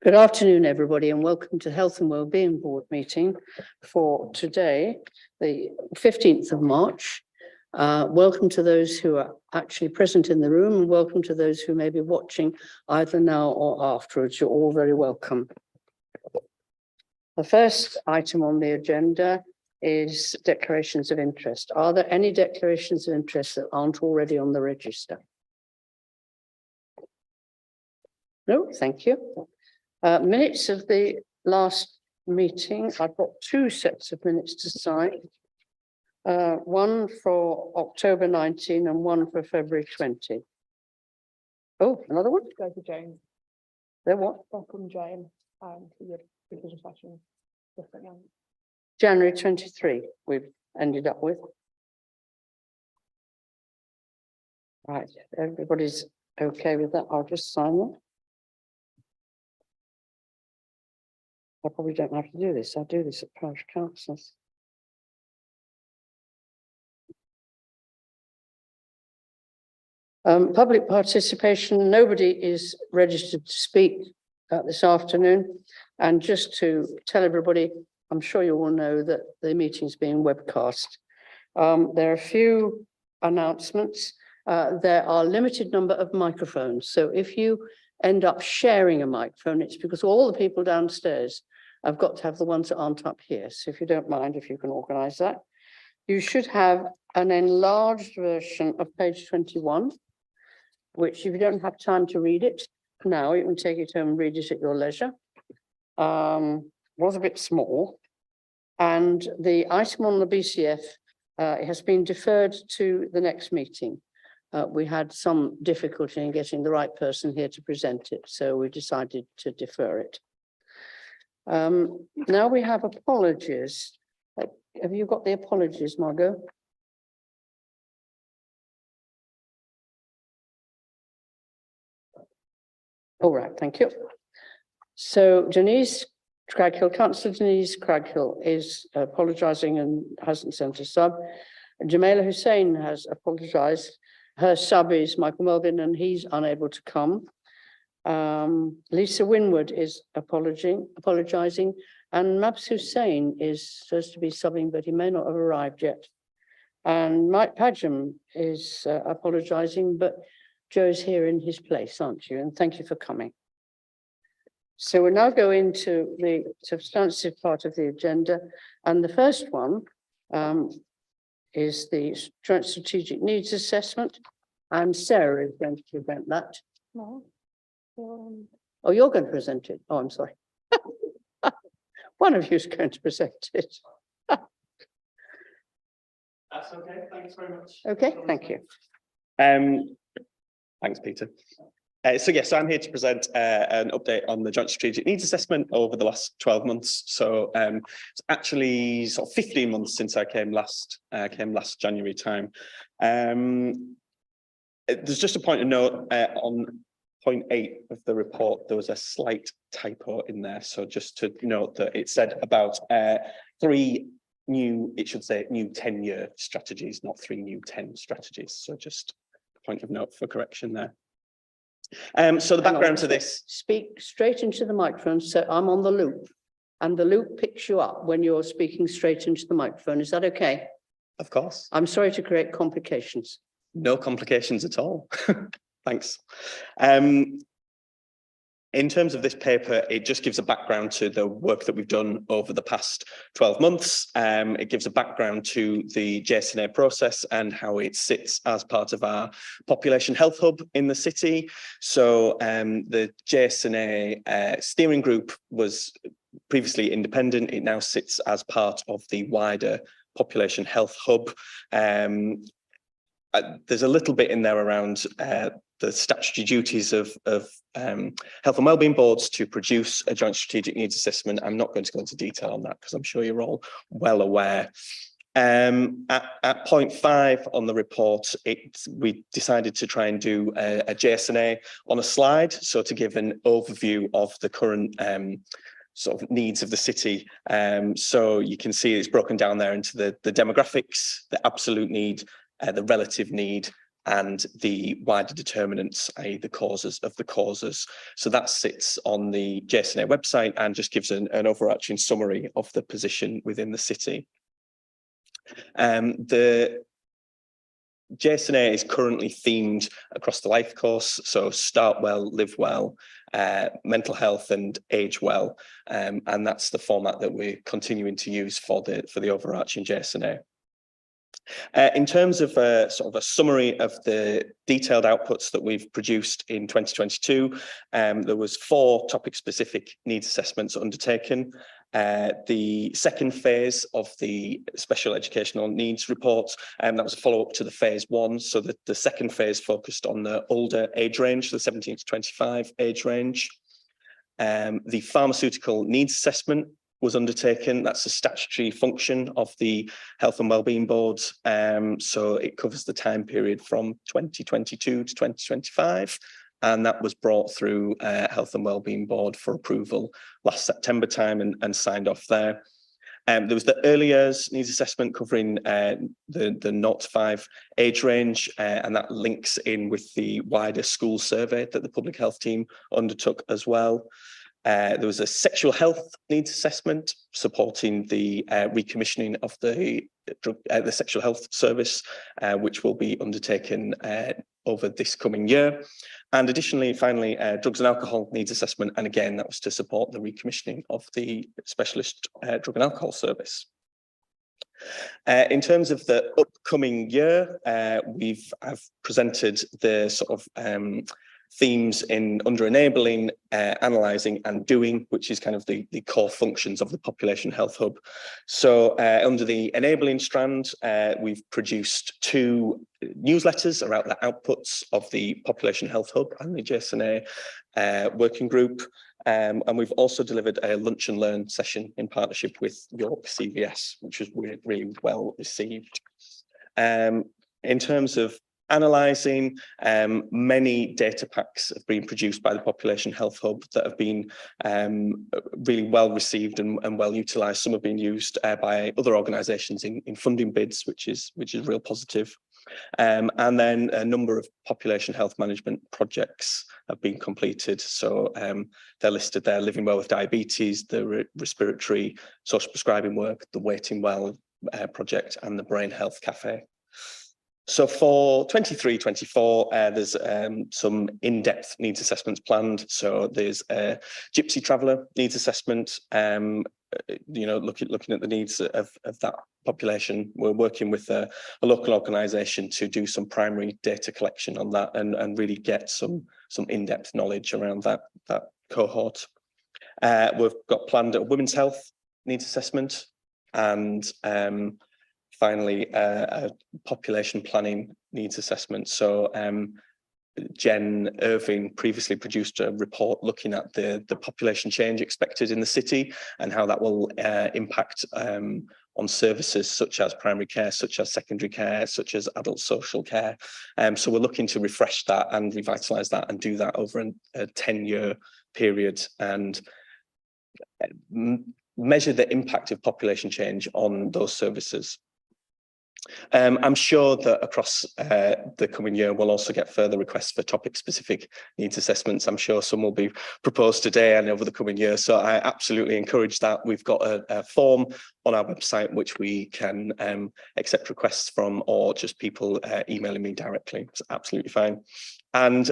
Good afternoon, everybody, and welcome to Health and Wellbeing Board meeting for today, the 15th of March. Welcome to those who are actually present in the room, and welcome to those who may be watching either now or afterwards. You're all very welcome. The first item on the agenda is declarations of interest. Are there any declarations of interest that aren't already on the register? No, thank you. Minutes of the last meeting. I've got two sets of minutes to sign. One for October 19 and one for February 20. Oh, another one? Go to Jane. They're what? From Jane to your revision session. Different one. January 23 we've ended up with. Right, everybody's okay with that. I'll just sign them. I probably don't have to do this. I do this at parish councils. Public participation. Nobody is registered to speak this afternoon. And just to tell everybody, I'm sure you all know that the meeting is being webcast. There are a few announcements. There are a limited number of microphones. So if you end up sharing a microphone, it's because all the people downstairs have got to have the ones that aren't up here. So if you don't mind, if you can organise that. You should have an enlarged version of page 21, which if you don't have time to read it now, you can take it home and read it at your leisure. Was a bit small. And the item on the BCF has been deferred to the next meeting. We had some difficulty in getting the right person here to present it, so we decided to defer it. Now we have apologies. Have you got the apologies, Margot? All right, thank you. So Denise Craghill, Councillor Denise Craghill is apologising and hasn't sent a sub. Jamila Hussain has apologised. Her sub is Michael Melvin and he's unable to come. Lisa Winwood is apologising, and Mabs Hussain is supposed to be subbing, but he may not have arrived yet. And Mike Padgham is apologising, but Joe's here in his place, aren't you? And thank you for coming. So we'll now go into the substantive part of the agenda. And the first one is the Joint Strategic Needs Assessment. And Sarah is going to present that. No. Oh, you're going to present it? Oh, I'm sorry. One of you is going to present it. That's okay. Thanks very much. Okay, thank you. Thanks, Peter. So I'm here to present an update on the Joint Strategic Needs Assessment over the last 12 months. So it's actually sort of 15 months since I came last January time. There's just a point of note on point 8 of the report, there was a slight typo in there. So just to note that it said about 3 new, it should say new 10-year strategies, not 3 new 10 strategies. So just a point of note for correction there. So the background to this. Speak straight into the microphone. So I'm on the loop and the loop picks you up when you're speaking straight into the microphone. Is that okay? Of course. I'm sorry to create complications. No complications at all. Thanks. In terms of this paper, it just gives a background to the work that we've done over the past 12 months. It gives a background to the JSNA process and how it sits as part of our population health hub in the city. So the JSNA steering group was previously independent. It now sits as part of the wider population health hub. There's a little bit in there around the statutory duties of Health and Wellbeing Boards to produce a joint strategic needs assessment. I'm not going to go into detail on that because I'm sure you're all well aware. At point 5 on the report, we decided to try and do a JSNA on a slide, so to give an overview of the current sort of needs of the city. So you can see it's broken down there into the demographics, the absolute need, the relative need, and the wider determinants, i.e. the causes of the causes. So that sits on the JSNA website and just gives an overarching summary of the position within the city. The JSNA is currently themed across the life course, so start well, live well, mental health and age well, and that's the format that we're continuing to use for the overarching JSNA. In terms of sort of a summary of the detailed outputs that we've produced in 2022, there was 4 topic-specific needs assessments undertaken. The second phase of the special educational needs report, that was a follow-up to the phase 1. So the second phase focused on the older age range, the 17 to 25 age range. The pharmaceutical needs assessment was undertaken. That's a statutory function of the Health and Wellbeing Board. So it covers the time period from 2022 to 2025. And that was brought through Health and Wellbeing Board for approval last September time and signed off there. There was the early years needs assessment covering the 0 to 5 age range, and that links in with the wider school survey that the public health team undertook as well. There was a sexual health needs assessment supporting the recommissioning of the sexual health service, which will be undertaken over this coming year. And additionally, finally, drugs and alcohol needs assessment. And again, that was to support the recommissioning of the specialist drug and alcohol service. In terms of the upcoming year, I've presented the sort of themes under enabling, analysing and doing, which is kind of the core functions of the Population Health Hub. So under the enabling strand, we've produced 2 newsletters about the outputs of the Population Health Hub and the JSNA working group. And we've also delivered a lunch and learn session in partnership with York CVS, which was really well received. In terms of analysing, many data packs have been produced by the Population Health Hub that have been really well received and well utilised. Some have been used by other organisations in funding bids, which is real positive. And then a number of population health management projects have been completed. So they're listed there: Living Well with Diabetes, the respiratory social prescribing work, the Waiting Well project, and the Brain Health Cafe. So for 23-24, there's some in-depth needs assessments planned. So there's a Gypsy Traveller needs assessment, looking at the needs of that population. We're working with a local organisation to do some primary data collection on that and really get some in-depth knowledge around that cohort. We've got planned a women's health needs assessment, and finally, a population planning needs assessment. So Jen Irving previously produced a report looking at the population change expected in the city and how that will impact on services such as primary care, such as secondary care, such as adult social care. So we're looking to refresh that and revitalise that and do that over a 10-year period and measure the impact of population change on those services. I'm sure that across the coming year, we'll also get further requests for topic-specific needs assessments. I'm sure some will be proposed today and over the coming year. So I absolutely encourage that. We've got a form on our website which we can accept requests from, or just people emailing me directly. It's absolutely fine. And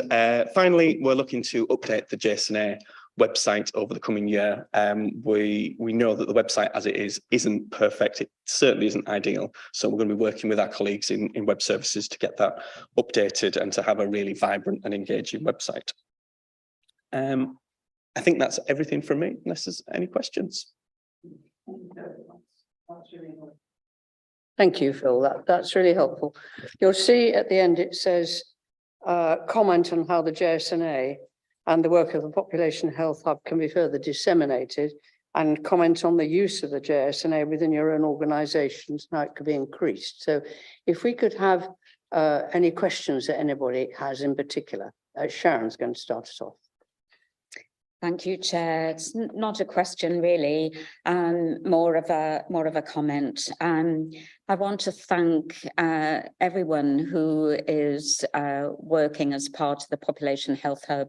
finally, we're looking to update the JSNA website over the coming year. We know that the website as it is isn't perfect. It certainly isn't ideal. So we're going to be working with our colleagues in web services to get that updated and to have a really vibrant and engaging website. I think that's everything from me, unless there's any questions. Thank you, Phil. That's really helpful. You'll see at the end it says comment on how the JSNA and the work of the Population Health Hub can be further disseminated, and comment on the use of the JSNA within your own organisations, how it could be increased. So if we could have any questions that anybody has in particular, Sharon's going to start us off. Thank you, Chair. It's not a question really, more of a comment. I want to thank everyone who is working as part of the Population Health Hub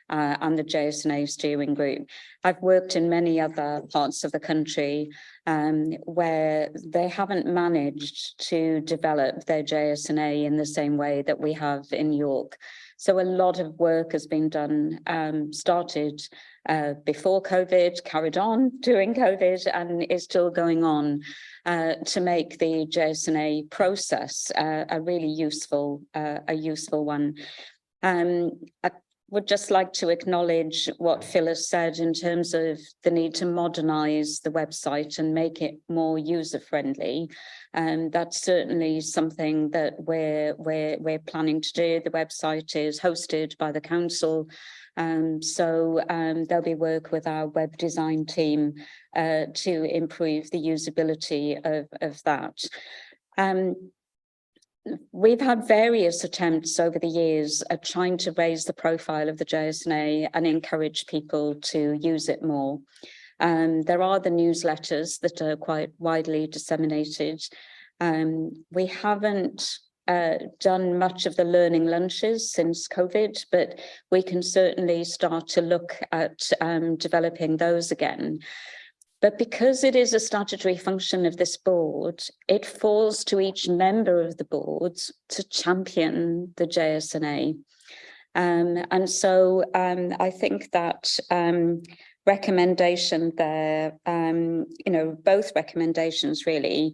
and the JSNA steering group. I've worked in many other parts of the country where they haven't managed to develop their JSNA in the same way that we have in York. So a lot of work has been done, started before COVID, carried on during COVID, and is still going on to make the JSNA process a really useful one. I would just like to acknowledge what Phil has said in terms of the need to modernise the website and make it more user-friendly. That's certainly something that we're planning to do. The website is hosted by the council, so there'll be work with our web design team to improve the usability of that. We've had various attempts over the years at trying to raise the profile of the JSNA and encourage people to use it more. There are the newsletters that are quite widely disseminated. We haven't done much of the learning lunches since COVID, but we can certainly start to look at developing those again. But because it is a statutory function of this board, it falls to each member of the board to champion the JSNA. And so I think that recommendation there, both recommendations really,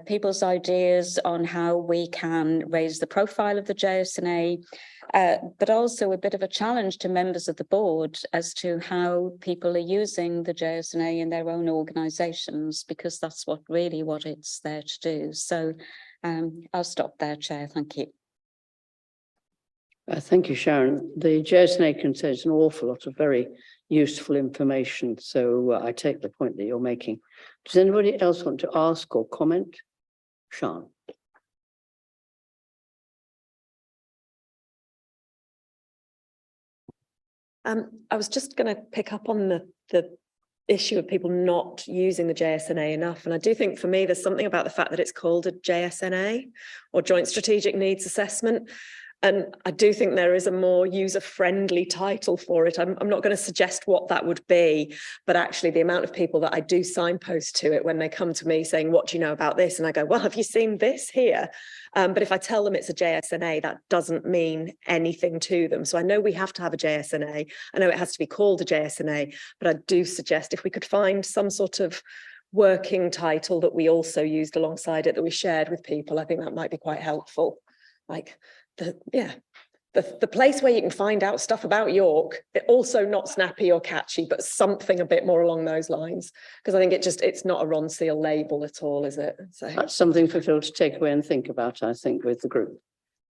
people's ideas on how we can raise the profile of the JSNA, but also a bit of a challenge to members of the board as to how people are using the JSNA in their own organisations, because that's what it's there to do. So I'll stop there, Chair. Thank you. Thank you, Sharon. The JSNA contains an awful lot of very useful information, so I take the point that you're making. Does anybody else want to ask or comment? Sean. I was just going to pick up on the issue of people not using the JSNA enough. And I do think for me, there's something about the fact that it's called a JSNA or Joint Strategic Needs Assessment. And I do think there is a more user-friendly title for it. I'm not going to suggest what that would be, but actually the amount of people that I do signpost to it when they come to me saying, what do you know about this? And I go, well, have you seen this here? But if I tell them it's a JSNA, that doesn't mean anything to them. So I know we have to have a JSNA. I know it has to be called a JSNA, but I do suggest if we could find some sort of working title that we also used alongside it, that we shared with people, I think that might be quite helpful. Like, the place where you can find out stuff about York, also not snappy or catchy, but something a bit more along those lines, because I think it's not a Ron Seal label at all, is it? So that's something for Phil to take away and think about, I think, with the group.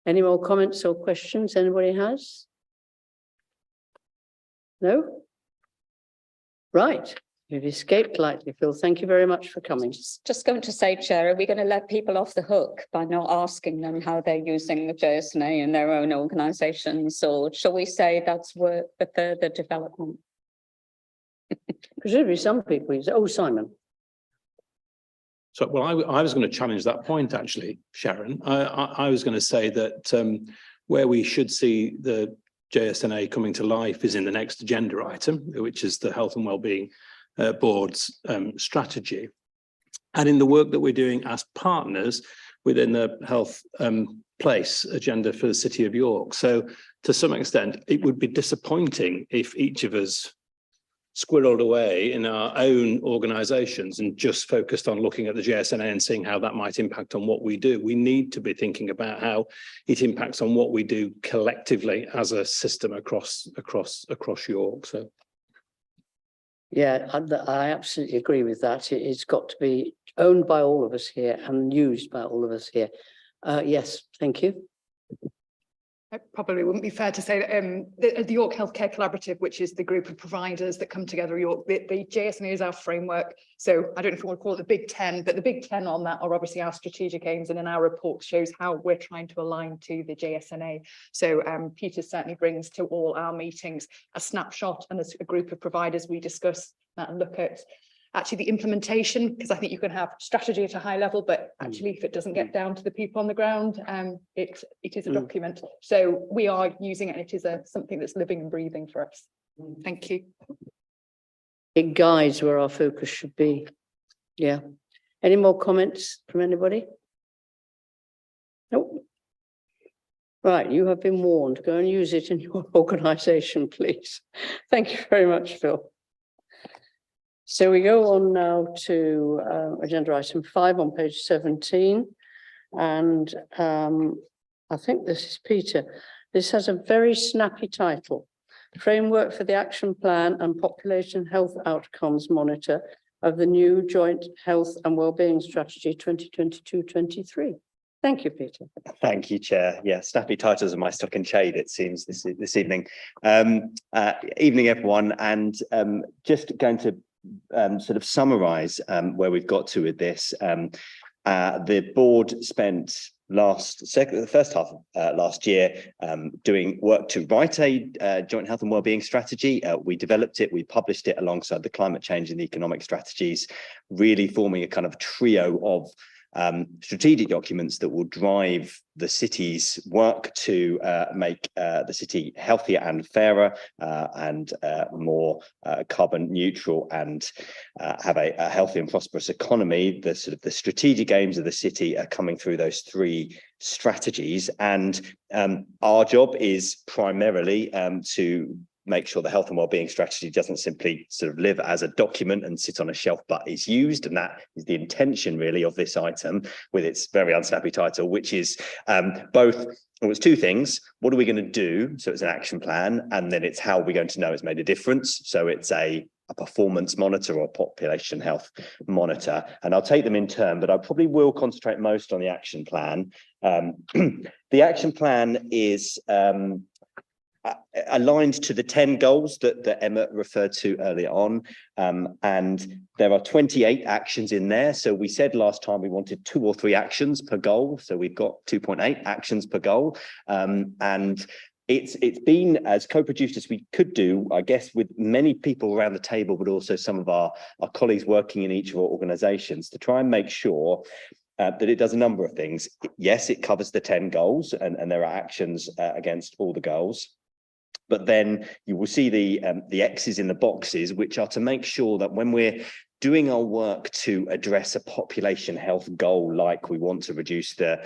Any more comments or questions anybody has? No? Right. You've escaped lightly, Phil. Thank you very much for coming. Just going to say, Chair, are we going to let people off the hook by not asking them how they're using the JSNA in their own organisations, or shall we say that's work for further development? Presumably some people say, oh, Simon. So, well, I was going to challenge that point, actually, Sharon. I was going to say that where we should see the JSNA coming to life is in the next agenda item, which is the Health and Wellbeing Board's strategy, and in the work that we're doing as partners within the health place agenda for the City of York. So to some extent, it would be disappointing if each of us squirreled away in our own organisations and just focused on looking at the JSNA and seeing how that might impact on what we do. We need to be thinking about how it impacts on what we do collectively as a system across York. So. Yeah, I absolutely agree with that. It's got to be owned by all of us here and used by all of us here. Yes, thank you. It probably wouldn't be fair to say that the York Healthcare Collaborative, which is the group of providers that come together, York, the JSNA is our framework. So I don't know if you want to call it the Big 10, but the Big 10 on that are obviously our strategic aims, and in our report shows how we're trying to align to the JSNA. So Peter certainly brings to all our meetings a snapshot and a group of providers we discuss that and look at actually the implementation, because I think you can have strategy at a high level, but actually if it doesn't get down to the people on the ground, it is a document. So we are using it, and it is something that's living and breathing for us. Thank you. It guides where our focus should be. Yeah. Any more comments from anybody? Nope. Right, you have been warned. Go and use it in your organisation, please. Thank you very much, Phil. So we go on now to agenda item 5 on page 17. And I think this is Peter. This has a very snappy title: Framework for the Action Plan and Population Health Outcomes Monitor of the new Joint Health and Wellbeing Strategy 2022-23. Thank you, Peter. Thank you, Chair. Yeah, snappy titles are my stock and trade, it seems, this evening. Evening, everyone, and just going to sort of summarise where we've got to with this. The board spent the first half of last year doing work to write a joint health and wellbeing strategy. We developed it, we published it alongside the climate change and the economic strategies, really forming a kind of trio of strategic documents that will drive the city's work to make the city healthier and fairer and more carbon neutral, and have a healthy and prosperous economy. The sort of the strategic aims of the city are coming through those 3 strategies, and our job is primarily to make sure the health and wellbeing strategy doesn't simply sort of live as a document and sit on a shelf, but is used. And that is the intention really of this item with its very unsnappy title, which is it's 2 things. What are we going to do? So it's an action plan, and then it's how we're going to know it's made a difference. So it's a performance monitor or population health monitor. And I'll take them in turn, but I probably will concentrate most on the action plan. The action plan is aligned to the 10 goals that Emma referred to earlier on, and there are 28 actions in there. So we said last time we wanted 2 or 3 actions per goal, so we've got 2.8 actions per goal, and it's been as co-produced as we could do, I guess, with many people around the table, but also some of our colleagues working in each of our organisations, to try and make sure that it does a number of things. Yes, it covers the 10 goals, and there are actions against all the goals. But then you will see the X's in the boxes, which are to make sure that when we're doing our work to address a population health goal, like we want to reduce the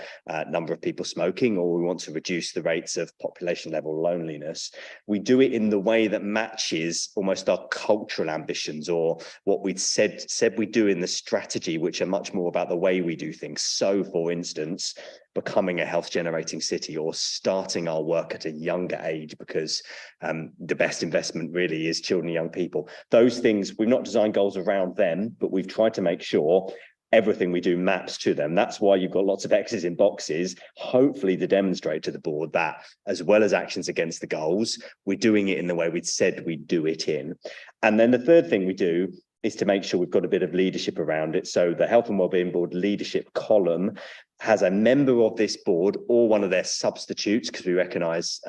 number of people smoking, or we want to reduce the rates of population level loneliness, we do it in the way that matches almost our cultural ambitions, or what we'd said we do in the strategy, which are much more about the way we do things. So, for instance, becoming a health generating city, or starting our work at a younger age, because the best investment really is children and young people. Those things, we've not designed goals around them, but we've tried to make sure everything we do maps to them. That's why you've got lots of X's in boxes, hopefully to demonstrate to the board that, as well as actions against the goals, we're doing it in the way we'd said we'd do it in. And then the third thing we do is to make sure we've got a bit of leadership around it. So the Health and Wellbeing Board leadership column has a member of this board or one of their substitutes, because we recognise,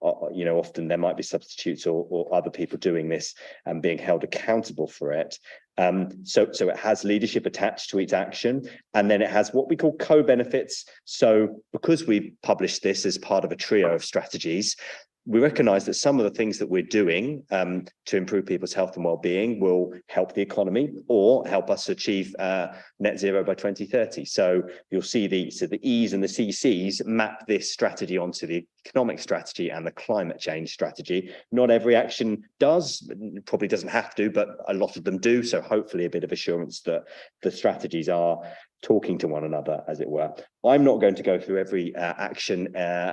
often there might be substitutes or other people doing this and being held accountable for it. So it has leadership attached to each action, and then it has what we call co-benefits. So because we published this as part of a trio of strategies, we recognise that some of the things that we're doing to improve people's health and well-being will help the economy or help us achieve net zero by 2030. So you'll see the E's and the CC's map this strategy onto the economic strategy and the climate change strategy. Not every action does, probably doesn't have to, but a lot of them do. So hopefully a bit of assurance that the strategies are talking to one another, as it were. I'm not going to go through every action,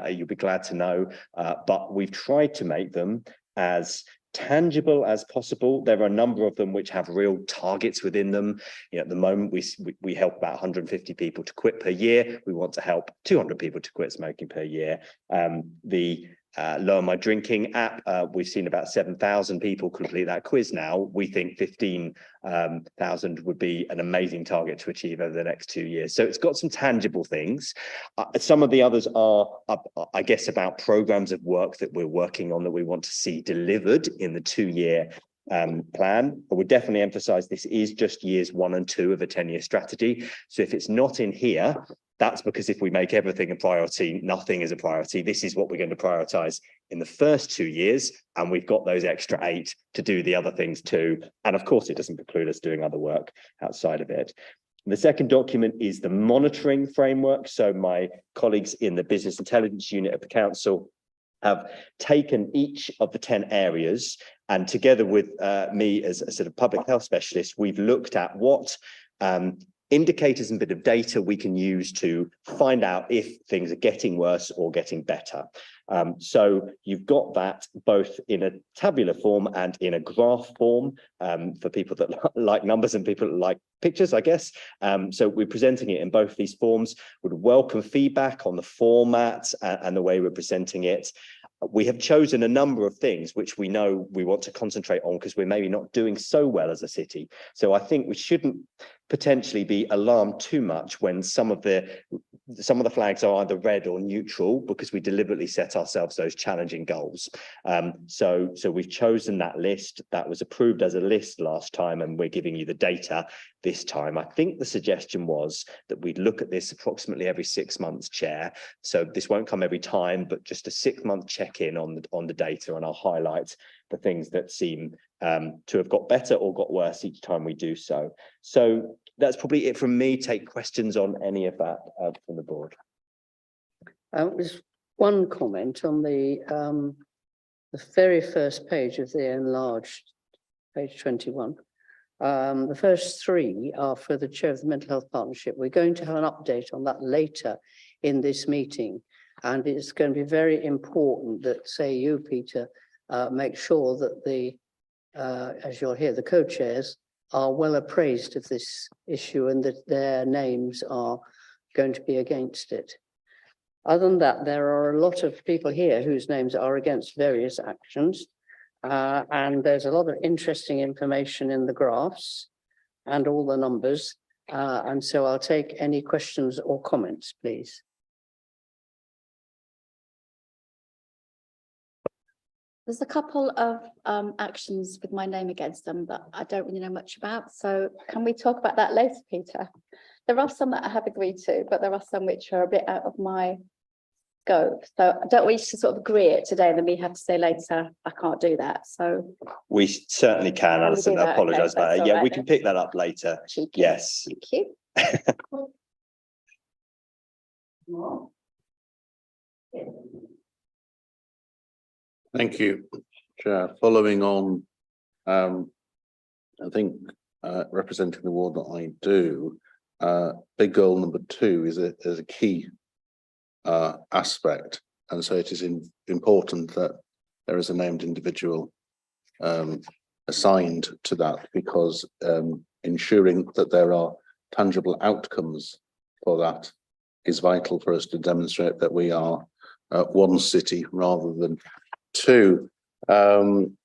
you'll be glad to know, but we've tried to make them as tangible as possible. There are a number of them which have real targets within them. At the moment, we help about 150 people to quit per year. We want to help 200 people to quit smoking per year. The Lower My Drinking app, we've seen about 7,000 people complete that quiz now. We think 15,000 would be an amazing target to achieve over the next 2 years. So it's got some tangible things. Some of the others are, I guess, about programs of work that we're working on that we want to see delivered in the 2-year plan. I would definitely emphasize this is just years 1 and 2 of a 10-year strategy. So if it's not in here, that's because if we make everything a priority, nothing is a priority. This is what we're going to prioritize in the first 2 years, and we've got those extra 8 to do the other things too. And of course, it doesn't preclude us doing other work outside of it. The second document is the monitoring framework. So my colleagues in the business intelligence unit of the council have taken each of the 10 areas, and together with me as a sort of public health specialist, we've looked at what indicators and bit of data we can use to find out if things are getting worse or getting better. So you've got that both in a tabular form and in a graph form for people that like numbers and people that like pictures, I guess. So we're presenting it in both these forms. Would welcome feedback on the format and the way we're presenting it. We have chosen a number of things which we know we want to concentrate on because we're maybe not doing so well as a city. So I think we shouldn't potentially be alarmed too much when some of the flags are either red or neutral, because we deliberately set ourselves those challenging goals. So we've chosen that list that was approved as a list last time, and we're giving you the data this time. I think the suggestion was that we'd look at this approximately every 6 months, Chair. So this won't come every time, but just a 6-month check-in on the data, and I'll highlight the things that seem to have got better or got worse each time we do so. So that's probably it from me. Take questions on any of that from the board. There's one comment on the very first page of the enlarged, page 21. The first 3 are for the chair of the Mental Health Partnership. We're going to have an update on that later in this meeting, and it's going to be very important that, say, you, Peter, make sure that the, as you'll hear, the co-chairs are well appraised of this issue and that their names are going to be against it. Other than that, there are a lot of people here whose names are against various actions. And there's a lot of interesting information in the graphs and all the numbers. And so I'll take any questions or comments, please. There's a couple of actions with my name against them that I don't really know much about. So can we talk about that later, Peter? There are some that I have agreed to, but there are some which are a bit out of my scope. So I don't want you to sort of agree it today and then we have to say later, I can't do that. So We certainly can, Alison. I apologise about it. Yeah, we can pick that up later. Cheeky. Yes. Thank you. Thank you, Chair. Following on, I think representing the ward that I do, big goal number 2 is a key aspect, and so it is important that there is a named individual assigned to that, because ensuring that there are tangible outcomes for that is vital for us to demonstrate that we are one city rather than 2. And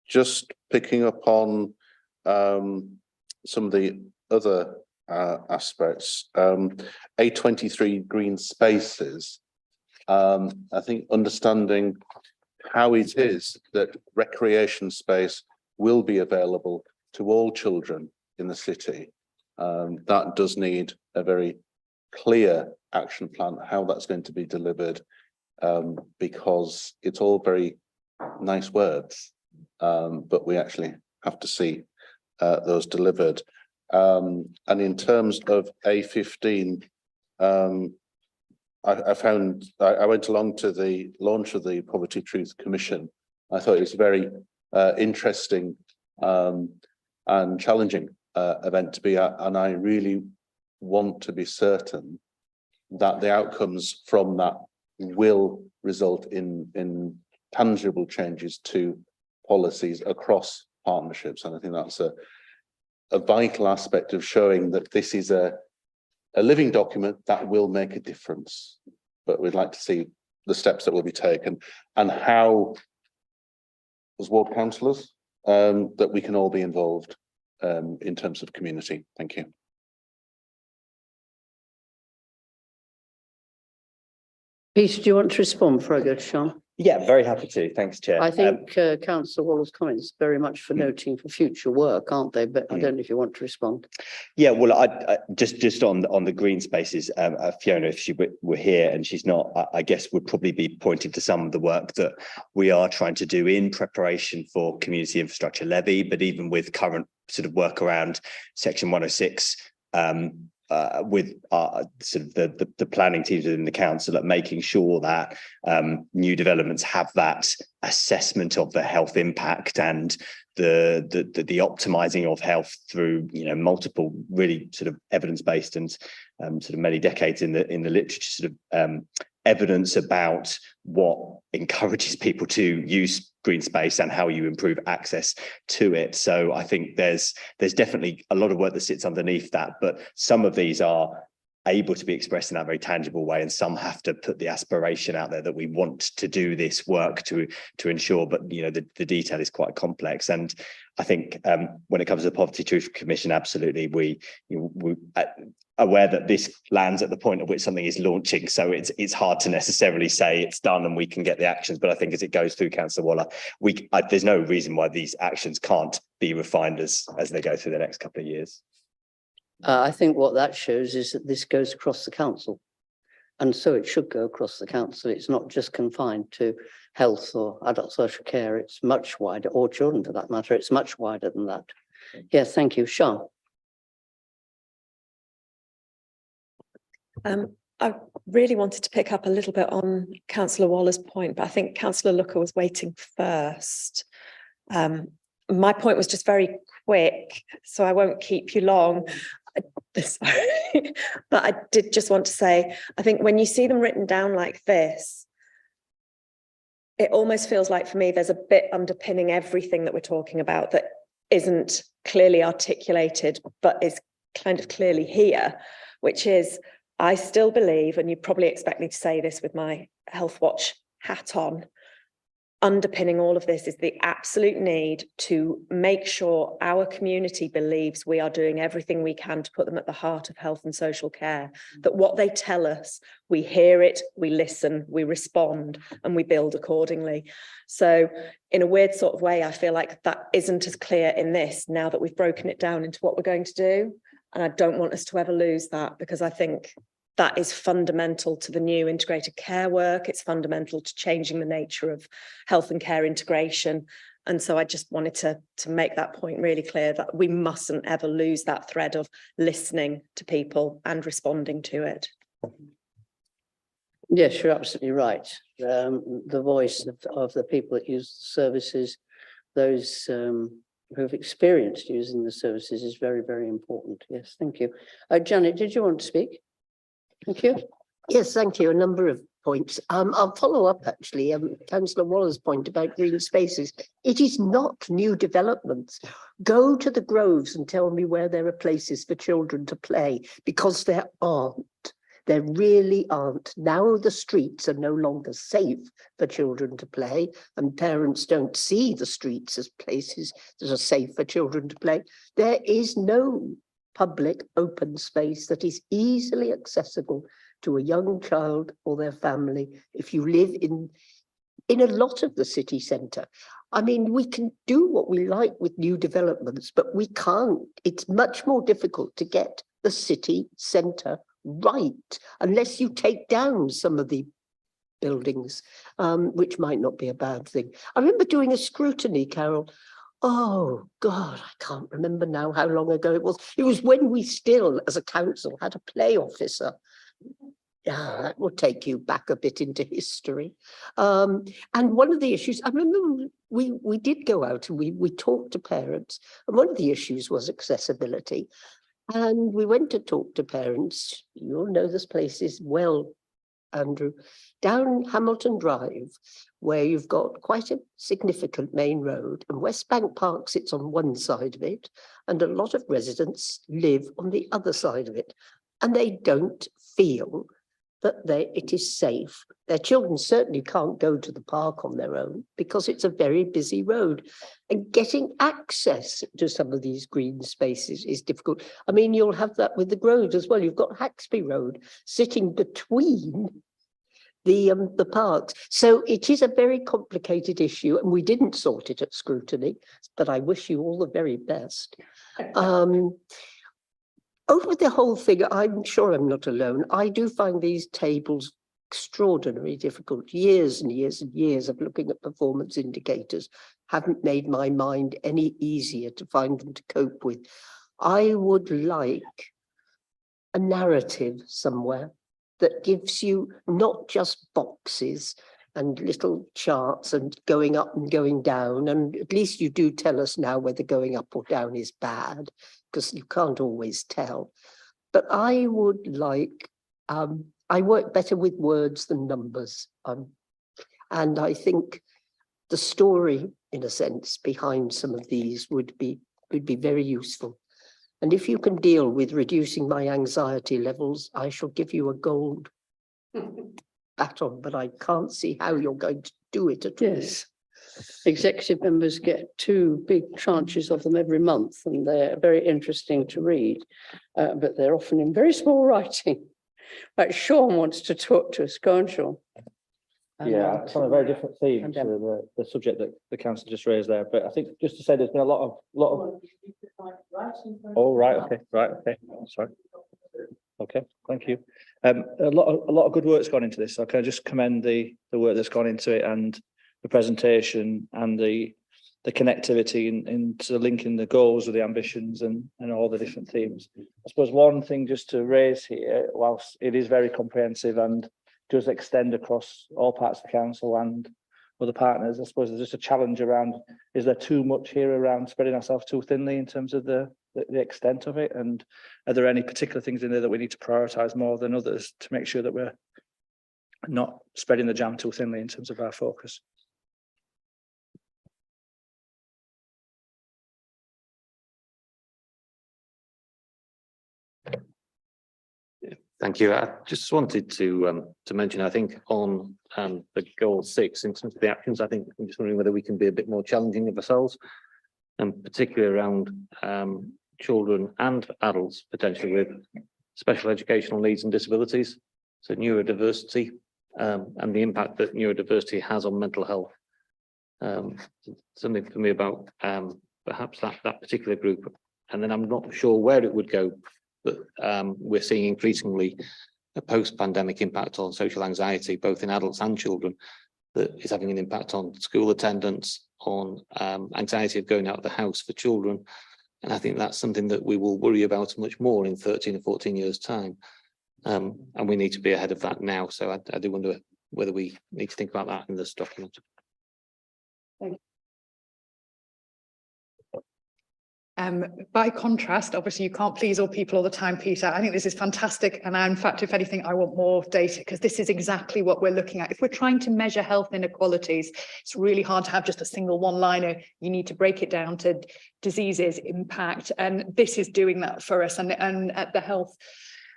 just picking up on some of the other aspects, A23 green spaces, I think understanding how it is that recreation space will be available to all children in the city, that does need a very clear action plan, how that's going to be delivered, because it's all very nice words, but we actually have to see those delivered. And in terms of A15, I went along to the launch of the Poverty Truth Commission. I thought it was a very interesting and challenging event to be at, and I really want to be certain that the outcomes from that will result in tangible changes to policies across partnerships. And I think that's a vital aspect of showing that this is a living document that will make a difference. But we'd like to see the steps that will be taken and how, as ward councillors, that we can all be involved in terms of community. Thank you. Peter, do you want to respond before I go to Sean? Yeah, very happy to. Thanks, Chair. I think Councillor Waller's comments very much for noting for future work, aren't they? But I don't know if you want to respond. Yeah, well, I just on the green spaces, Fiona, if she were here and she's not, I guess would probably be pointing to some of the work that we are trying to do in preparation for community infrastructure levy, but even with current sort of work around Section 106, with sort of the planning teams within the council at making sure that new developments have that assessment of the health impact and the optimizing of health through, you know, multiple really sort of evidence-based and sort of many decades in the literature sort of evidence about what encourages people to use green space and how you improve access to it. So I think there's definitely a lot of work that sits underneath that, but some of these are able to be expressed in that very tangible way, and some have to put the aspiration out there that we want to do this work to ensure, but you know, the detail is quite complex. And I think when it comes to the Poverty Truth Commission, absolutely we aware that this lands at the point at which something is launching, so it's hard to necessarily say it's done and we can get the actions. But I think as it goes through, Councillor Waller, there's no reason why these actions can't be refined as they go through the next couple of years. I think what that shows is that this goes across the council, and so it should go across the council. It's not just confined to health or adult social care. It's much wider, or children for that matter. It's much wider than that. Yes, thank you. Sean. I really wanted to pick up a little bit on Councillor Waller's point, but I think Councillor Looker was waiting first. My point was just very quick, so I won't keep you long. Sorry. But I did just want to say, I think when you see them written down like this, it almost feels like for me there's a bit underpinning everything that we're talking about that isn't clearly articulated, but is kind of clearly here, which is, I still believe, and you probably expect me to say this with my Healthwatch hat on, underpinning all of this is the absolute need to make sure our community believes we are doing everything we can to put them at the heart of health and social care, that what they tell us, we hear it, we listen, we respond, and we build accordingly. So in a weird sort of way, I feel like that isn't as clear in this now that we've broken it down into what we're going to do. And I don't want us to ever lose that, because I think that is fundamental to the new integrated care work. It's fundamental to changing the nature of health and care integration. And so I just wanted to make that point really clear, that we mustn't ever lose that thread of listening to people and responding to it. Yes, you're absolutely right. The voice of the people that use the services, those who have experienced using the services, is very, very important. Yes, thank you. Janet, did you want to speak? Thank you. Yes, thank you. A number of points. I'll follow up actually. Councillor Waller's point about green spaces. It is not new developments. Go to the groves and tell me where there are places for children to play, because there aren't. There really aren't. Now the streets are no longer safe for children to play, and parents don't see the streets as places that are safe for children to play. There is no public open space that is easily accessible to a young child or their family if you live in a lot of the city centre. I mean, we can do what we like with new developments, but we can't. It's much more difficult to get the city centre right unless you take down some of the buildings, which might not be a bad thing. I remember doing a scrutiny, Carol. Oh, God, I can't remember now how long ago it was. It was when we still, as a council, had a play officer. Yeah, that will take you back a bit into history. And one of the issues, I remember we did go out and we talked to parents, and one of the issues was accessibility. And we went to talk to parents. You'll know this place is well Andrew, down Hamilton Drive, where you've got quite a significant main road, and West Bank Park sits on one side of it, and a lot of residents live on the other side of it, and they don't feel that it is safe. Their children certainly can't go to the park on their own because it's a very busy road, and getting access to some of these green spaces is difficult. I mean, you'll have that with the Grove as well. You've got Haxby Road sitting between the parks. So it is a very complicated issue, and we didn't sort it at scrutiny, but I wish you all the very best. Over the whole thing, I'm sure I'm not alone. I do find these tables extraordinarily difficult. Years and years and years of looking at performance indicators haven't made my mind any easier to find them to cope with. I would like a narrative somewhere that gives you not just boxes and little charts and going up and going down. And at least you do tell us now whether going up or down is bad, because you can't always tell. But I would like, I work better with words than numbers. And I think the story, in a sense, behind some of these would be very useful. And if you can deal with reducing my anxiety levels, I shall give you a gold baton, but I can't see how you're going to do it at all. Yes. Executive members get 2 big tranches of them every month, and they're very interesting to read, but they're often in very small writing. But Sean wants to talk to us. Go on, Sean. Yeah, it's on a very different theme to the subject that the council just raised there. But I think just to say there's been a lot of. Oh, right, okay, sorry. Okay, thank you. A lot of good work's gone into this. So can I just commend the work that's gone into it, and the presentation, and the connectivity into linking the goals with the ambitions and all the different themes. I suppose one thing just to raise here, whilst it is very comprehensive and does extend across all parts of the council and other partners, I suppose there's just a challenge around, is there too much here around spreading ourselves too thinly in terms of the extent of it? And are there any particular things in there that we need to prioritise more than others to make sure that we're not spreading the jam too thinly in terms of our focus? Thank you. I just wanted to mention, I think on the goal 6, in terms of the actions, I think I'm just wondering whether we can be a bit more challenging of ourselves, and particularly around children and adults potentially with special educational needs and disabilities, so neurodiversity, and the impact that neurodiversity has on mental health. Something for me about perhaps that particular group, and then I'm not sure where it would go. But we're seeing increasingly a post-pandemic impact on social anxiety, both in adults and children, that is having an impact on school attendance, on anxiety of going out of the house for children. And I think that's something that we will worry about much more in 13 or 14 years' time. And we need to be ahead of that now. So I do wonder whether we need to think about that in this document. Thank you. By contrast, obviously you can't please all people all the time, Peter. I think this is fantastic. And in fact, if anything, I want more data, because this is exactly what we're looking at. If we're trying to measure health inequalities, it's really hard to have just a single one-liner. You need to break it down to diseases, impact, and this is doing that for us. And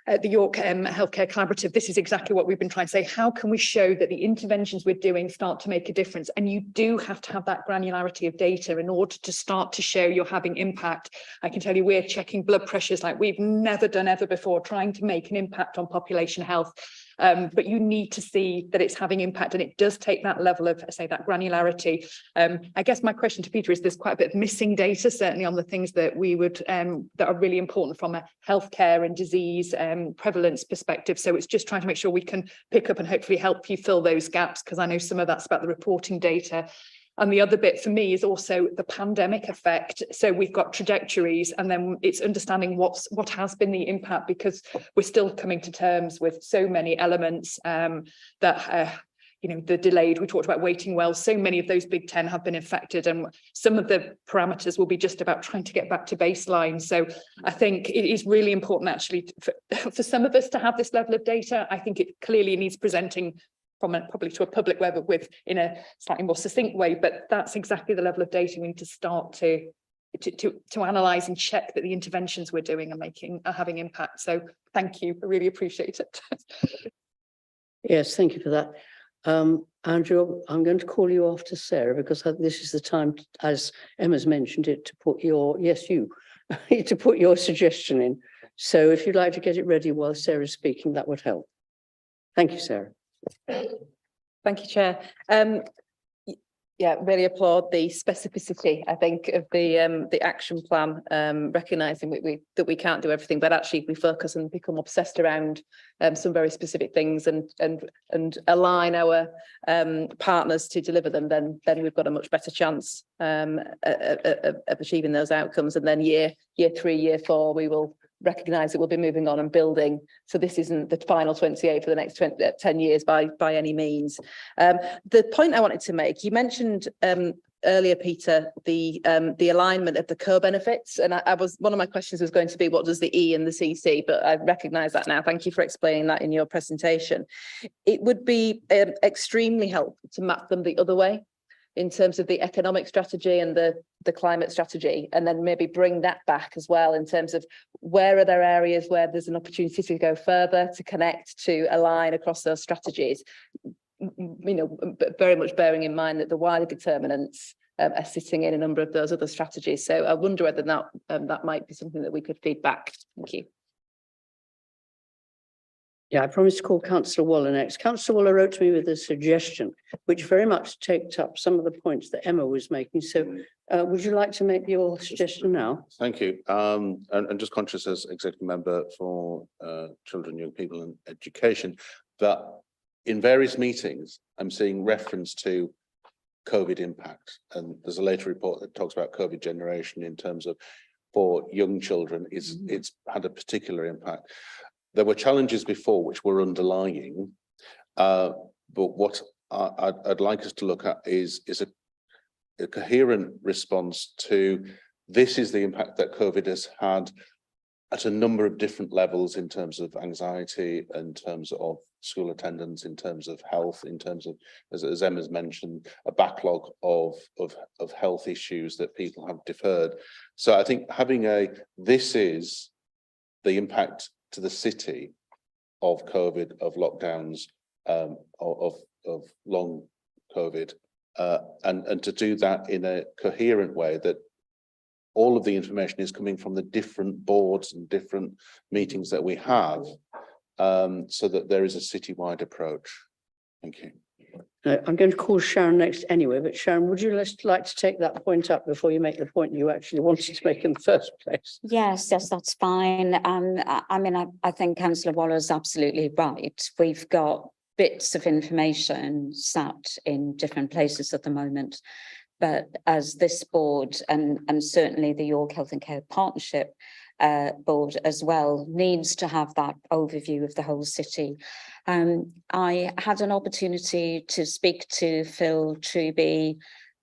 at the York Healthcare Collaborative, this is exactly what we've been trying to say. How can we show that the interventions we're doing start to make a difference? And you do have to have that granularity of data in order to start to show you're having impact. I can tell you we're checking blood pressures like we've never done ever before, trying to make an impact on population health. But you need to see that it's having impact, and it does take that level of, say, that granularity. I guess my question to Peter is, there's quite a bit of missing data, certainly on the things that we would that are really important from a healthcare and disease prevalence perspective. So it's just trying to make sure we can pick up and hopefully help you fill those gaps, because I know some of that's about the reporting data. And the other bit for me is also the pandemic effect. So we've got trajectories, and then it's understanding what has been the impact, because we're still coming to terms with so many elements that you know, the delayed, we talked about waiting well, so many of those big 10 have been affected, and some of the parameters will be just about trying to get back to baseline. So I think it is really important actually for some of us to have this level of data. I think it clearly needs presenting probably to a public level in a slightly more succinct way, but that's exactly the level of data we need to start to analyze and check that the interventions we're doing are having impact. So thank you, I really appreciate it. Yes, thank you for that. Andrew, I'm going to call you after Sarah, because this is the time, as Emma's mentioned it, to put your, to put your suggestion in. So if you'd like to get it ready while Sarah's speaking, that would help. Thank you, Sarah. Thank you, Chair. Yeah, really applaud the specificity, I think, of the action plan, recognising that we can't do everything, but actually we focus and become obsessed around some very specific things and align our partners to deliver them, then we've got a much better chance of achieving those outcomes. And then year 3, year 4, we will recognise that we'll be moving on and building. So this isn't the final 28 for the next 10 years by any means. The point I wanted to make, you mentioned earlier, Peter, the alignment of the co-benefits, and one of my questions was going to be, what does the E and the CC, but I recognise that now. Thank you for explaining that in your presentation. It would be extremely helpful to map them the other way, in terms of the economic strategy and the climate strategy, and then maybe bring that back as well in terms of where are there areas where there's an opportunity to go further, to connect, to align across those strategies, you know, very much bearing in mind that the wider determinants are sitting in a number of those other strategies. So I wonder whether that might be something that we could feed back. Thank you. Yeah, I promised to call Councillor Waller next. Councillor Waller wrote to me with a suggestion, which very much takes up some of the points that Emma was making. So would you like to make your suggestion now? Thank you. And just conscious as executive member for children, young people and education, that in various meetings, I'm seeing reference to COVID impact. And there's a later report that talks about COVID generation in terms of for young children, it's had a particular impact. There were challenges before which were underlying, but what I'd like us to look at is a coherent response to this is the impact that COVID has had at a number of different levels in terms of anxiety, in terms of school attendance, in terms of health, in terms of, as Emma's mentioned, a backlog of health issues that people have deferred. So I think having this is the impact to the city of COVID, of lockdowns, of long COVID, and to do that in a coherent way, that all of the information is coming from the different boards and different meetings that we have, so that there is a citywide approach. Thank you. I'm going to call Sharon next anyway, but Sharon, would you like to take that point up before you make the point you actually wanted to make in the first place? Yes, that's fine. I mean, I think Councillor Waller is absolutely right. We've got bits of information sat in different places at the moment, but as this board and certainly the York Health and Care Partnership board as well needs to have that overview of the whole city. I had an opportunity to speak to Phil Truby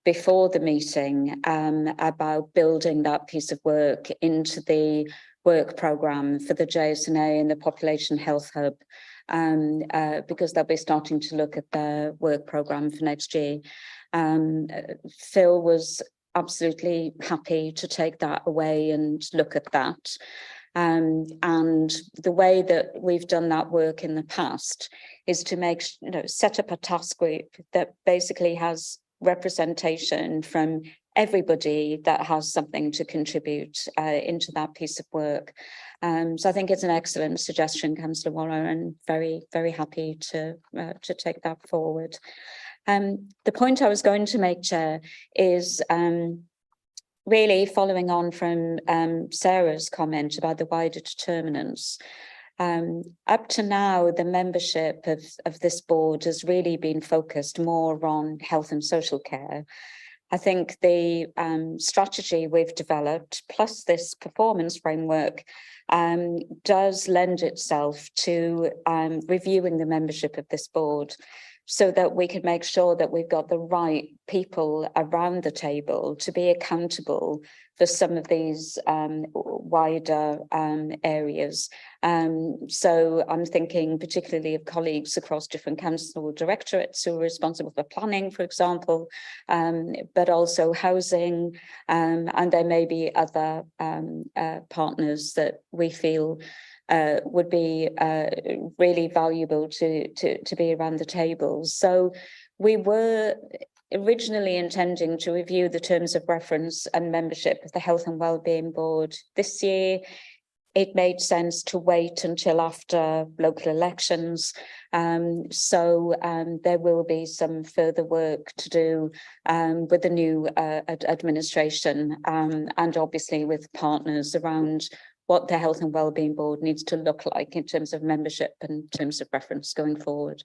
before the meeting about building that piece of work into the work programme for the JSNA and the Population Health Hub, because they'll be starting to look at their work programme for next year. Phil was absolutely happy to take that away and look at that. And the way that we've done that work in the past is to set up a task group that basically has representation from everybody that has something to contribute into that piece of work. So I think it's an excellent suggestion, Councillor Waller, and very, very happy to take that forward. The point I was going to make, Chair, is really following on from Sarah's comment about the wider determinants. Up to now, the membership of this board has really been focused more on health and social care. I think the strategy we've developed, plus this performance framework, does lend itself to reviewing the membership of this board. so that we can make sure that we've got the right people around the table to be accountable for some of these wider areas. So I'm thinking particularly of colleagues across different council directorates who are responsible for planning, for example, but also housing, and there may be other partners that we feel would be really valuable to be around the table. So we were originally intending to review the terms of reference and membership of the Health and Wellbeing Board this year. It made sense to wait until after local elections. So there will be some further work to do with the new administration and obviously with partners around what the Health and Wellbeing Board needs to look like in terms of membership and terms of reference going forward.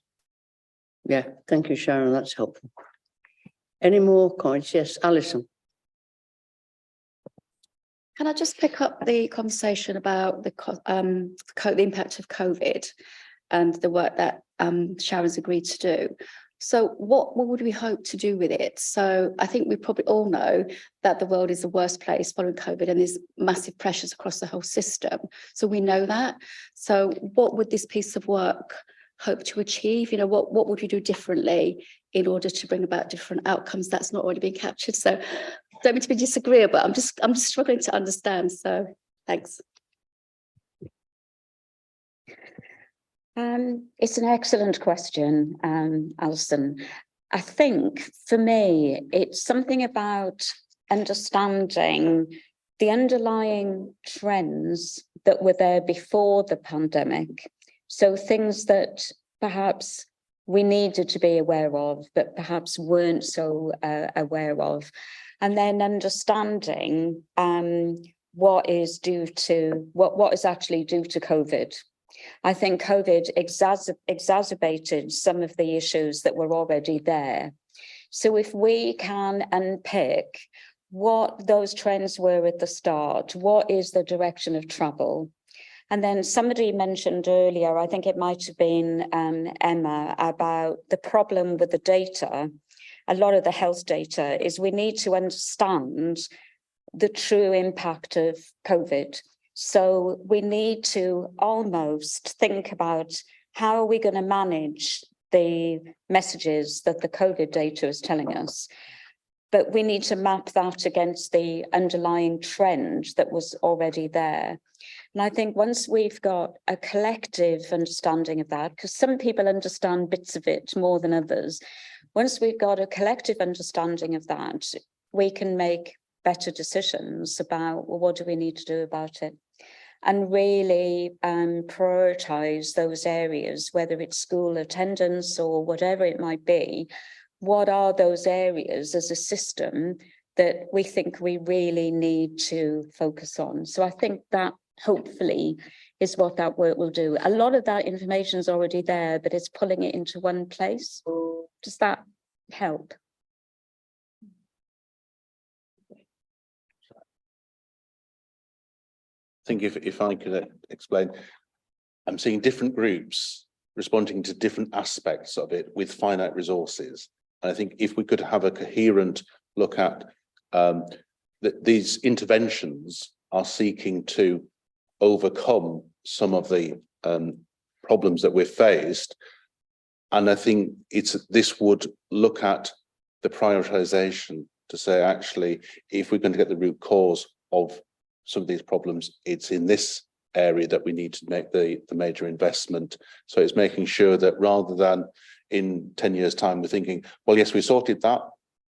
Yeah, thank you, Sharon. That's helpful. Any more comments? Yes, Alison. Can I just pick up the conversation about the impact of COVID and the work that Sharon's agreed to do? So what would we hope to do with it? So I think we probably all know that the world is the worst place following COVID and there's massive pressures across the whole system. So we know that. So what would this piece of work hope to achieve? You know, what would we do differently in order to bring about different outcomes that's not already been captured? So don't mean to be disagreeable, but I'm just struggling to understand. So thanks. It's an excellent question, Alison. I think for me, it's something about understanding the underlying trends that were there before the pandemic. So things that perhaps we needed to be aware of, but perhaps weren't so aware of. And then understanding what is due to, what is actually due to COVID. I think COVID exacerbated some of the issues that were already there. So if we can unpick what those trends were at the start, what is the direction of travel? And then somebody mentioned earlier, I think it might have been Emma, about the problem with the data. A lot of the health data is we need to understand the true impact of COVID. So we need to almost think about how are we going to manage the messages that the COVID data is telling us. But we need to map that against the underlying trend that was already there. And I think once we've got a collective understanding of that, because some people understand bits of it more than others, once we've got a collective understanding of that, we can make better decisions about, well, what do we need to do about it? And really prioritise those areas, whether it's school attendance or whatever it might be. What are those areas as a system that we think we really need to focus on? So I think that hopefully is what that work will do. A lot of that information is already there, but it's pulling it into one place. Does that help? I think if I could explain, I'm seeing different groups responding to different aspects of it with finite resources. And I think if we could have a coherent look at these interventions are seeking to overcome some of the problems that we're faced. And I think this would look at the prioritization to say, actually, if we're going to get the root cause of some of these problems, it's in this area that we need to make the major investment. So it's making sure that rather than in 10 years' time, we're thinking, well, yes, we sorted that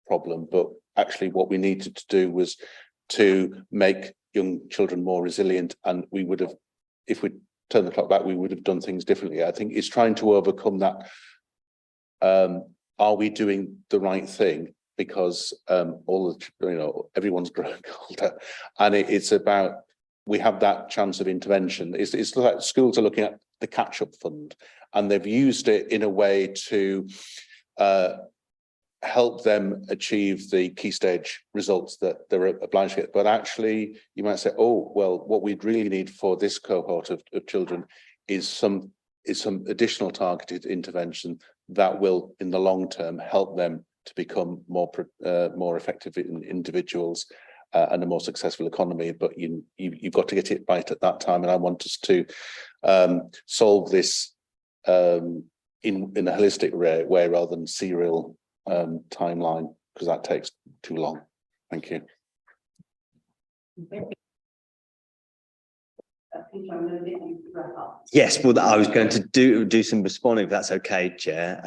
problem, but actually what we needed to do was to make young children more resilient. And we would have, if we turn the clock back, we would have done things differently. I think it's trying to overcome that. Are we doing the right thing? Because everyone's growing older, and it's about, we have that chance of intervention. It's like schools are looking at the catch-up fund, and they've used it in a way to help them achieve the key stage results that they're obliged to get. But actually, you might say, oh, well, what we'd really need for this cohort of children is some additional targeted intervention that will, in the long term, help them to become more effective individuals and a more successful economy. But you've got to get it right at that time. And I want us to solve this in a holistic way rather than serial timeline, because that takes too long. Thank you. Yes, well, I was going to do some responding, if that's okay, Chair.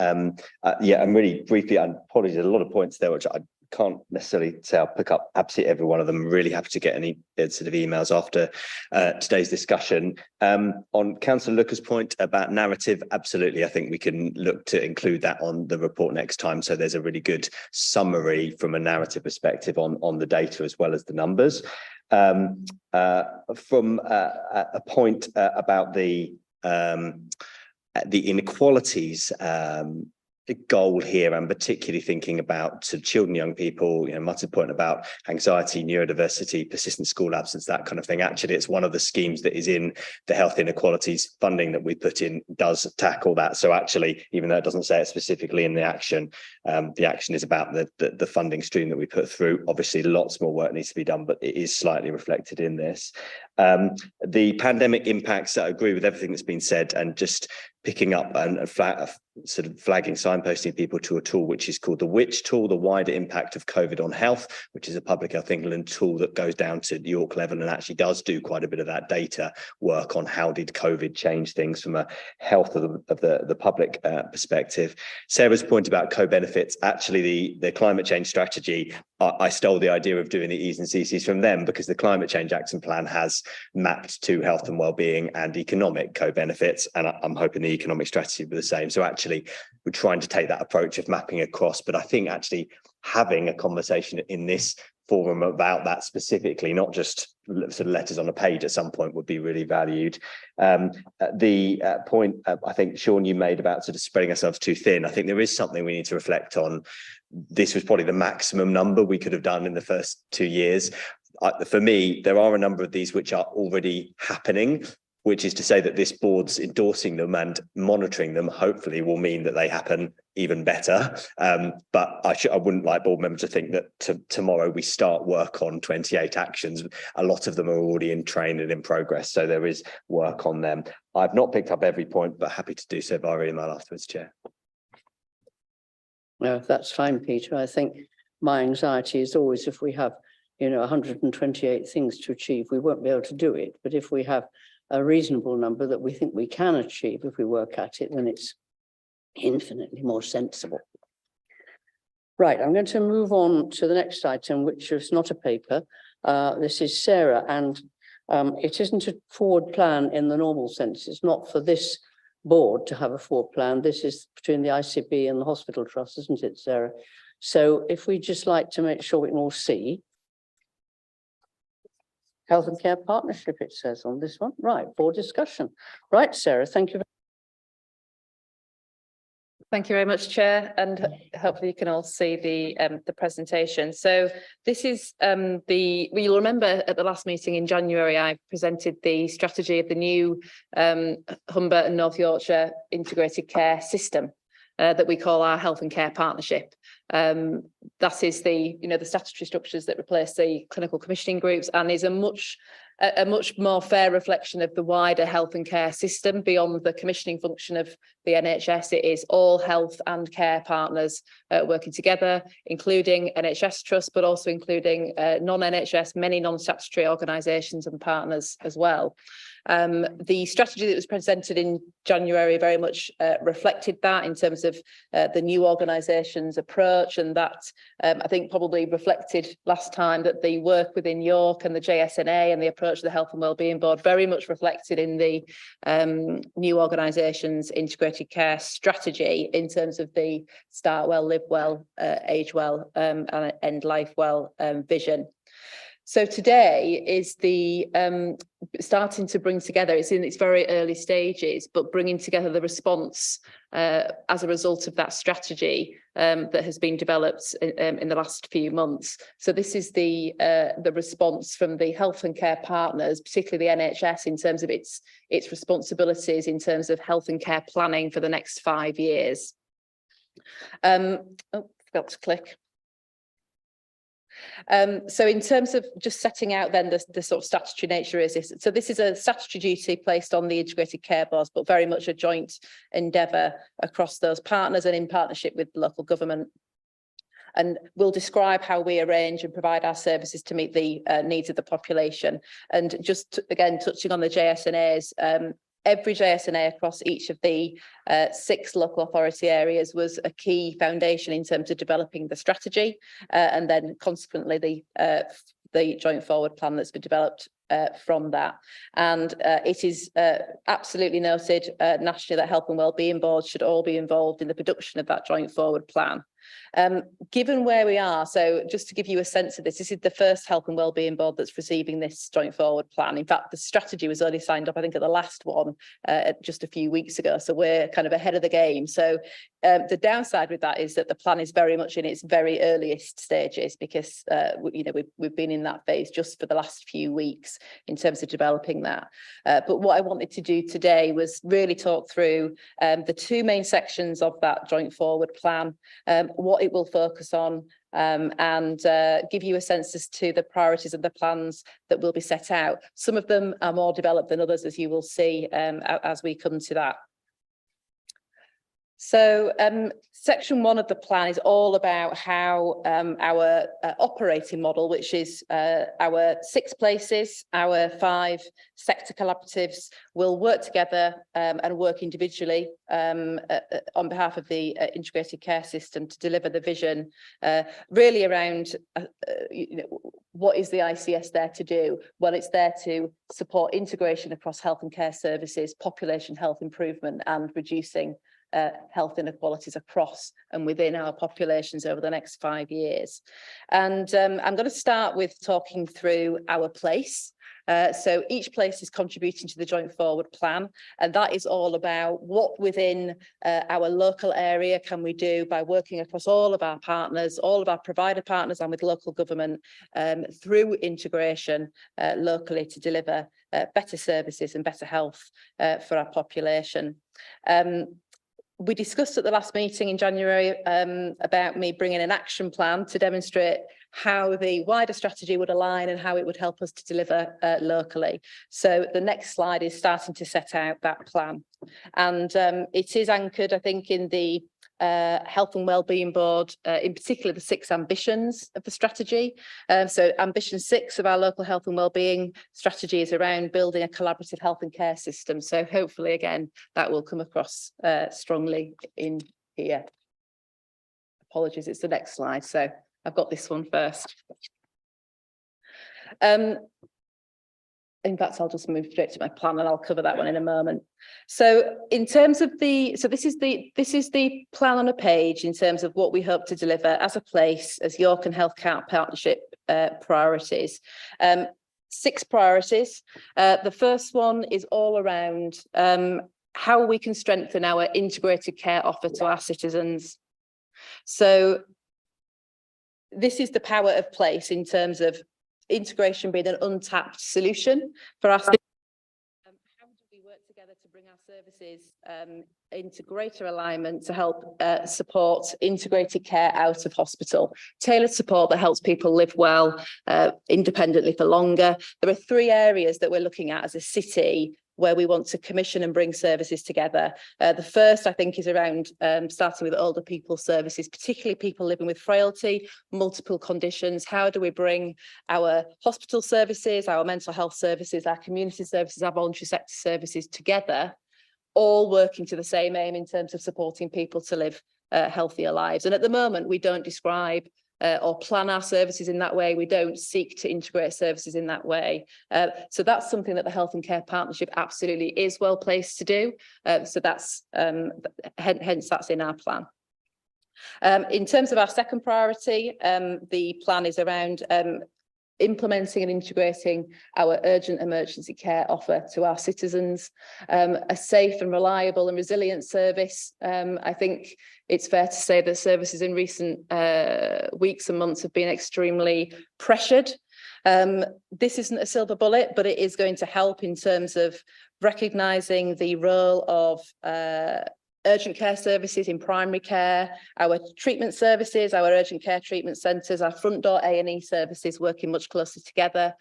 Yeah, and really briefly, and apologies, a lot of points there, which I can't necessarily say I'll pick up absolutely every one of them. I'm really happy to get any sort of emails after today's discussion. On Councillor Lucas' point about narrative, absolutely, I think we can look to include that on the report next time. So there's a really good summary from a narrative perspective on the data as well as the numbers. From a point about the inequalities goal here, and particularly thinking about sort of children, young people, Martin's point about anxiety, neurodiversity, persistent school absence, that kind of thing. Actually, it's one of the schemes that is in the health inequalities funding that we put in does tackle that. So actually, even though it doesn't say it specifically in the action is about the funding stream that we put through. Obviously, lots more work needs to be done, but it is slightly reflected in this. The pandemic impacts, I agree with everything that's been said, and just picking up and sort of flagging, signposting people to a tool which is called the WITCH tool, the wider impact of COVID on health, which is a Public Health England tool that goes down to York level and actually does do quite a bit of that data work on how did COVID change things from a health of the public perspective. Sarah's point about co-benefits, actually the climate change strategy, I stole the idea of doing the E's and CC's from them, because the Climate Change Action Plan has mapped to health and wellbeing and economic co-benefits, and I'm hoping the economic strategy will be the same. So actually, we're trying to take that approach of mapping across, but I think actually having a conversation in this forum about that specifically, not just sort of letters on a page at some point, would be really valued. The point I think, Sean, you made about sort of spreading ourselves too thin, I think there is something we need to reflect on. This was probably the maximum number we could have done in the first 2 years. For me, there are a number of these which are already happening, which is to say that this board's endorsing them and monitoring them hopefully will mean that they happen even better. But I wouldn't like board members to think that tomorrow we start work on 28 actions. A lot of them are already in train and in progress, so there is work on them. I've not picked up every point, but happy to do so via email afterwards, Chair. No, that's fine, Peter. I think my anxiety is always if we have, 128 things to achieve, we won't be able to do it. But if we have a reasonable number that we think we can achieve if we work at it, then it's infinitely more sensible. Right, I'm going to move on to the next item, which is not a paper. This is Sarah, and it isn't a forward plan in the normal sense. It's not for this board to have a forward plan. This is between the ICB and the hospital trust, isn't it, Sarah? So if we just like to make sure we can all see. Health and Care Partnership, it says on this one. Right, board discussion. Right, Sarah, thank you. Thank you very much, Chair, and hopefully you can all see the presentation. So this is you'll remember at the last meeting in January, I presented the strategy of the new Humber and North Yorkshire integrated care system that we call our Health and Care Partnership. That is the statutory structures that replace the clinical commissioning groups, and is a much more fair reflection of the wider health and care system beyond the commissioning function of the NHS. It is all health and care partners working together, including NHS Trust, but also including non-NHS, many non-statutory organisations and partners as well. The strategy that was presented in January very much reflected that in terms of the new organisation's approach, and that I think probably reflected last time that the work within York and the JSNA and the approach of the Health and Wellbeing Board very much reflected in the new organisation's integrated care strategy in terms of the start well, live well, age well, and end life well vision. So today is the starting to bring together, it's in its very early stages, but bringing together the response as a result of that strategy that has been developed in the last few months. So this is the response from the health and care partners, particularly the NHS, in terms of its responsibilities in terms of health and care planning for the next 5 years. Forgot to click. So in terms of just setting out then the sort of statutory nature is this. So this is a statutory duty placed on the integrated care boards, but very much a joint endeavour across those partners and in partnership with local government. And we'll describe how we arrange and provide our services to meet the needs of the population. And just again, touching on the JSNAs, every JSNA across each of the 6 local authority areas was a key foundation in terms of developing the strategy, and then consequently the joint forward plan that's been developed from that. And it is absolutely noted nationally that Health and Wellbeing Boards should all be involved in the production of that joint forward plan. Given where we are, so just to give you a sense of this is the first Health and Wellbeing Board that's receiving this joint forward plan. In fact, the strategy was only signed up, I think, at the last one just a few weeks ago. So we're kind of ahead of the game. So the downside with that is that the plan is very much in its very earliest stages, because we've been in that phase just for the last few weeks in terms of developing that. But what I wanted to do today was really talk through the 2 main sections of that joint forward plan, what it will focus on, and give you a sense as to the priorities of the plans that will be set out. Some of them are more developed than others, as you will see as we come to that. So section 1 of the plan is all about how our operating model, which is our 6 places, our 5 sector collaboratives, will work together and work individually on behalf of the integrated care system to deliver the vision really around what is the ICS there to do? Well, it's there to support integration across health and care services, population health improvement, and reducing health inequalities across and within our populations over the next 5 years. And I'm going to start with talking through our place. So each place is contributing to the joint forward plan, and that is all about what within our local area can we do by working across all of our partners, all of our provider partners, and with local government through integration locally to deliver better services and better health for our population. We discussed at the last meeting in January about me bringing an action plan to demonstrate how the wider strategy would align and how it would help us to deliver locally. So the next slide is starting to set out that plan. And it is anchored, I think, in the Health and Wellbeing Board, in particular the 6 ambitions of the strategy. So ambition 6 of our local health and wellbeing strategy is around building a collaborative health and care system. So hopefully, again, that will come across strongly in here. Apologies, it's the next slide. So I've got this one first. In fact, I'll just move straight to my plan and I'll cover that one in a moment. So in terms of this is the plan on a page in terms of what we hope to deliver as a place, as York and Healthcare Partnership priorities. 6 priorities. The first one is all around how we can strengthen our integrated care offer to our citizens. So this is the power of place in terms of integration being an untapped solution for us. How do we work together to bring our services into greater alignment to help support integrated care out of hospital? Tailored support that helps people live well, independently for longer. There are 3 areas that we're looking at as a city where we want to commission and bring services together. The first, I think, is around starting with older people services, particularly people living with frailty, multiple conditions. How do we bring our hospital services, our mental health services, our community services, our voluntary sector services together, all working to the same aim in terms of supporting people to live healthier lives? And at the moment, we don't describe or plan our services in that way. We don't seek to integrate services in that way. So that's something that the Health and Care Partnership absolutely is well placed to do. So that's hence that's in our plan. In terms of our second priority, the plan is around implementing and integrating our urgent emergency care offer to our citizens, a safe and reliable and resilient service. I think it's fair to say that services in recent weeks and months have been extremely pressured. This isn't a silver bullet, but it is going to help in terms of recognising the role of urgent care services in primary care, our treatment services, our urgent care treatment centres, our front door A&E services working much closer together.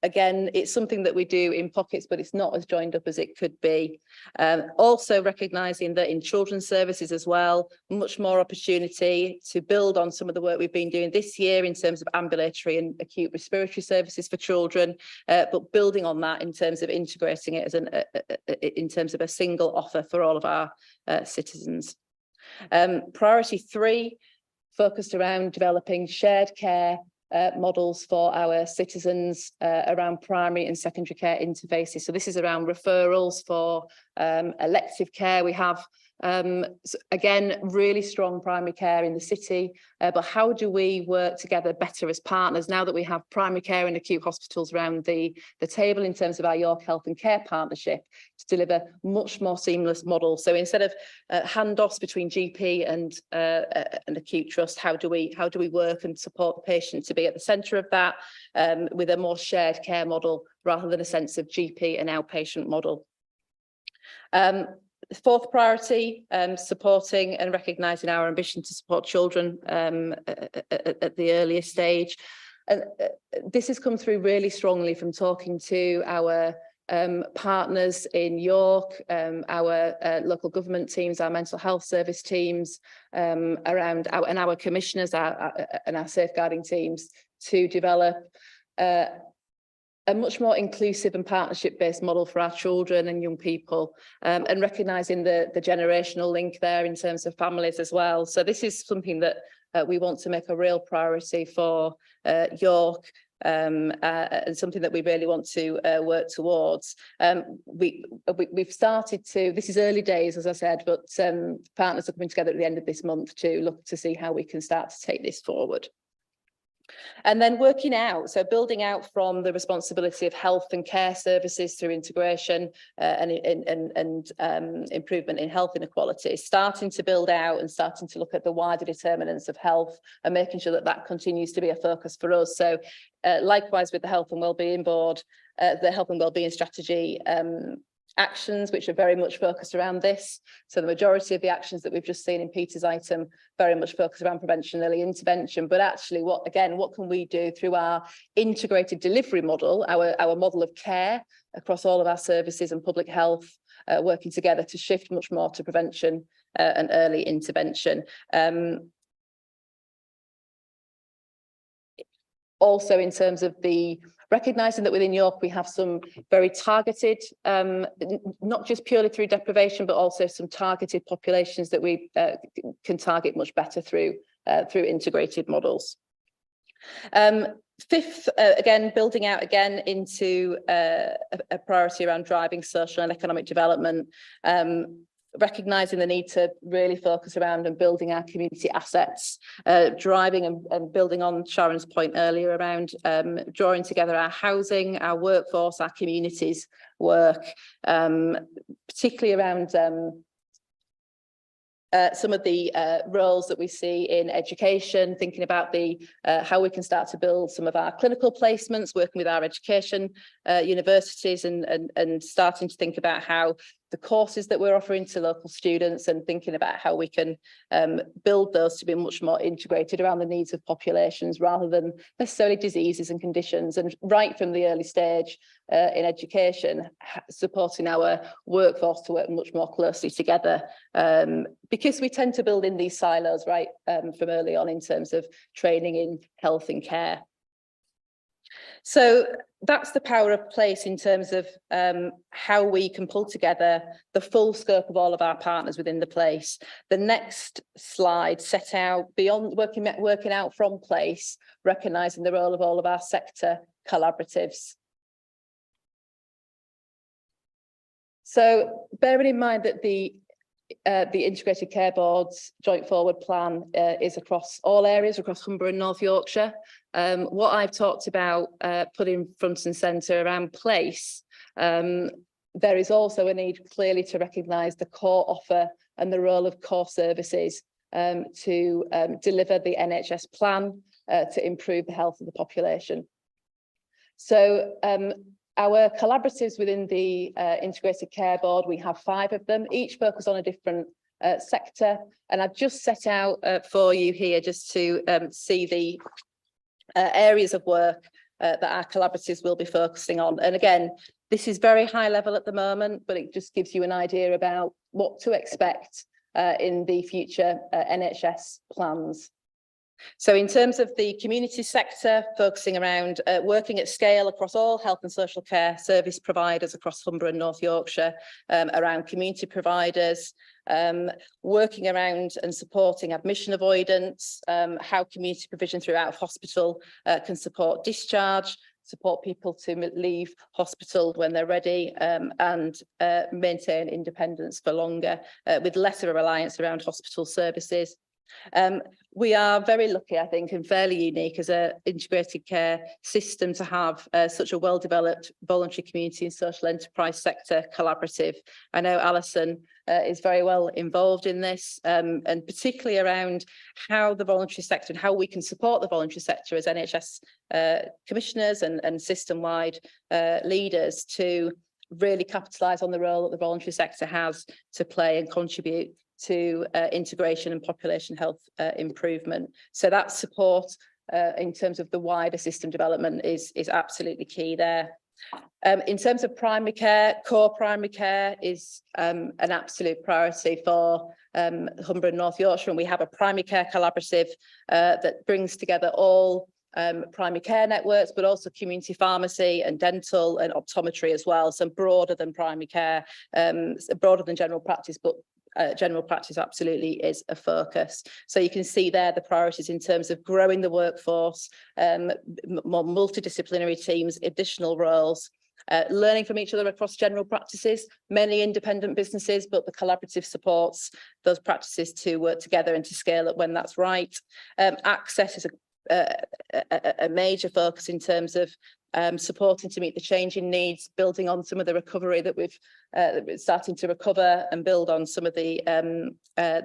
Again, it's something that we do in pockets, but it's not as joined up as it could be. Also recognising that in children's services as well, much more opportunity to build on some of the work we've been doing this year in terms of ambulatory and acute respiratory services for children, but building on that in terms of integrating it as in terms of a single offer for all of our citizens. Priority 3 focused around developing shared care models for our citizens around primary and secondary care interfaces. So this is around referrals for elective care. We have, again, really strong primary care in the city, but how do we work together better as partners now that we have primary care and acute hospitals around the table in terms of our York Health and Care partnership to deliver much more seamless models. So instead of handoffs between GP and acute trust, how do we work and support the patient to be at the centre of that with a more shared care model rather than a sense of GP and outpatient model. Fourth priority, supporting and recognising our ambition to support children at the earliest stage. This has come through really strongly from talking to our partners in York, our local government teams, our mental health service teams, around our commissioners and our safeguarding teams to develop a much more inclusive and partnership-based model for our children and young people, and recognising the generational link there in terms of families as well. So this is something that we want to make a real priority for York, and something that we really want to work towards. We've started to, this is early days, as I said, but partners are coming together at the end of this month to look to see how we can start to take this forward. And then working out, so building out from the responsibility of health and care services through integration and improvement in health inequalities, starting to build out and starting to look at the wider determinants of health and making sure that that continues to be a focus for us. So likewise with the Health and Wellbeing Board, the Health and Wellbeing Strategy actions which are very much focused around this. So the majority of the actions that we've just seen in Peter's item very much focused around prevention and early intervention, but actually what can we do through our integrated delivery model, our model of care across all of our services and public health, working together to shift much more to prevention and early intervention. Also in terms of the recognising that within York we have some very targeted, not just purely through deprivation, but also some targeted populations that we can target much better through integrated models. Fifth, again, building out again into a priority around driving social and economic development, recognising the need to really focus around and building our community assets, driving and building on Sharon's point earlier around drawing together our housing, our workforce, our communities work, particularly around some of the roles that we see in education, thinking about the how we can start to build some of our clinical placements, working with our education universities and starting to think about how the courses that we're offering to local students and thinking about how we can build those to be much more integrated around the needs of populations rather than necessarily diseases and conditions, and right from the early stage in education, supporting our workforce to work much more closely together, because we tend to build in these silos right from early on in terms of training in health and care. So that's the power of place in terms of how we can pull together the full scope of all of our partners within the place. The next slide set out beyond working out from place, recognising the role of all of our sector collaboratives. So bearing in mind that the Integrated Care Board's joint forward plan is across all areas, across Humber and North Yorkshire. What I've talked about putting front and centre around place, there is also a need clearly to recognise the core offer and the role of core services to deliver the NHS plan to improve the health of the population. So Our collaboratives within the Integrated Care Board, we have 5 of them, each focus on a different sector. And I've just set out for you here just to see the areas of work that our collaboratives will be focusing on. And again, this is very high level at the moment, but it just gives you an idea about what to expect in the future NHS plans. So in terms of the community sector, focusing around working at scale across all health and social care service providers across Humber and North Yorkshire, around community providers, working around and supporting admission avoidance, how community provision throughout hospital can support discharge, support people to leave hospital when they're ready, and maintain independence for longer, with less of a reliance around hospital services. We are very lucky, I think, and fairly unique as an integrated care system to have such a well-developed voluntary community and social enterprise sector collaborative. I know Alison is very well involved in this, and particularly around how the voluntary sector and how we can support the voluntary sector as NHS commissioners and system-wide leaders to really capitalise on the role that the voluntary sector has to play and contribute to integration and population health improvement. So that support in terms of the wider system development is absolutely key there. In terms of primary care, core primary care is an absolute priority for Humber and North Yorkshire, and we have a primary care collaborative that brings together all primary care networks, but also community pharmacy and dental and optometry as well. So broader than primary care, broader than general practice, but general practice absolutely is a focus. So you can see there the priorities in terms of growing the workforce, more multidisciplinary teams, additional roles, learning from each other across general practices, many independent businesses, but the collaborative supports those practices to work together and to scale up when that's right. Access is a major focus in terms of supporting to meet the changing needs, building on some of the recovery that we're starting to recover, and build on some of the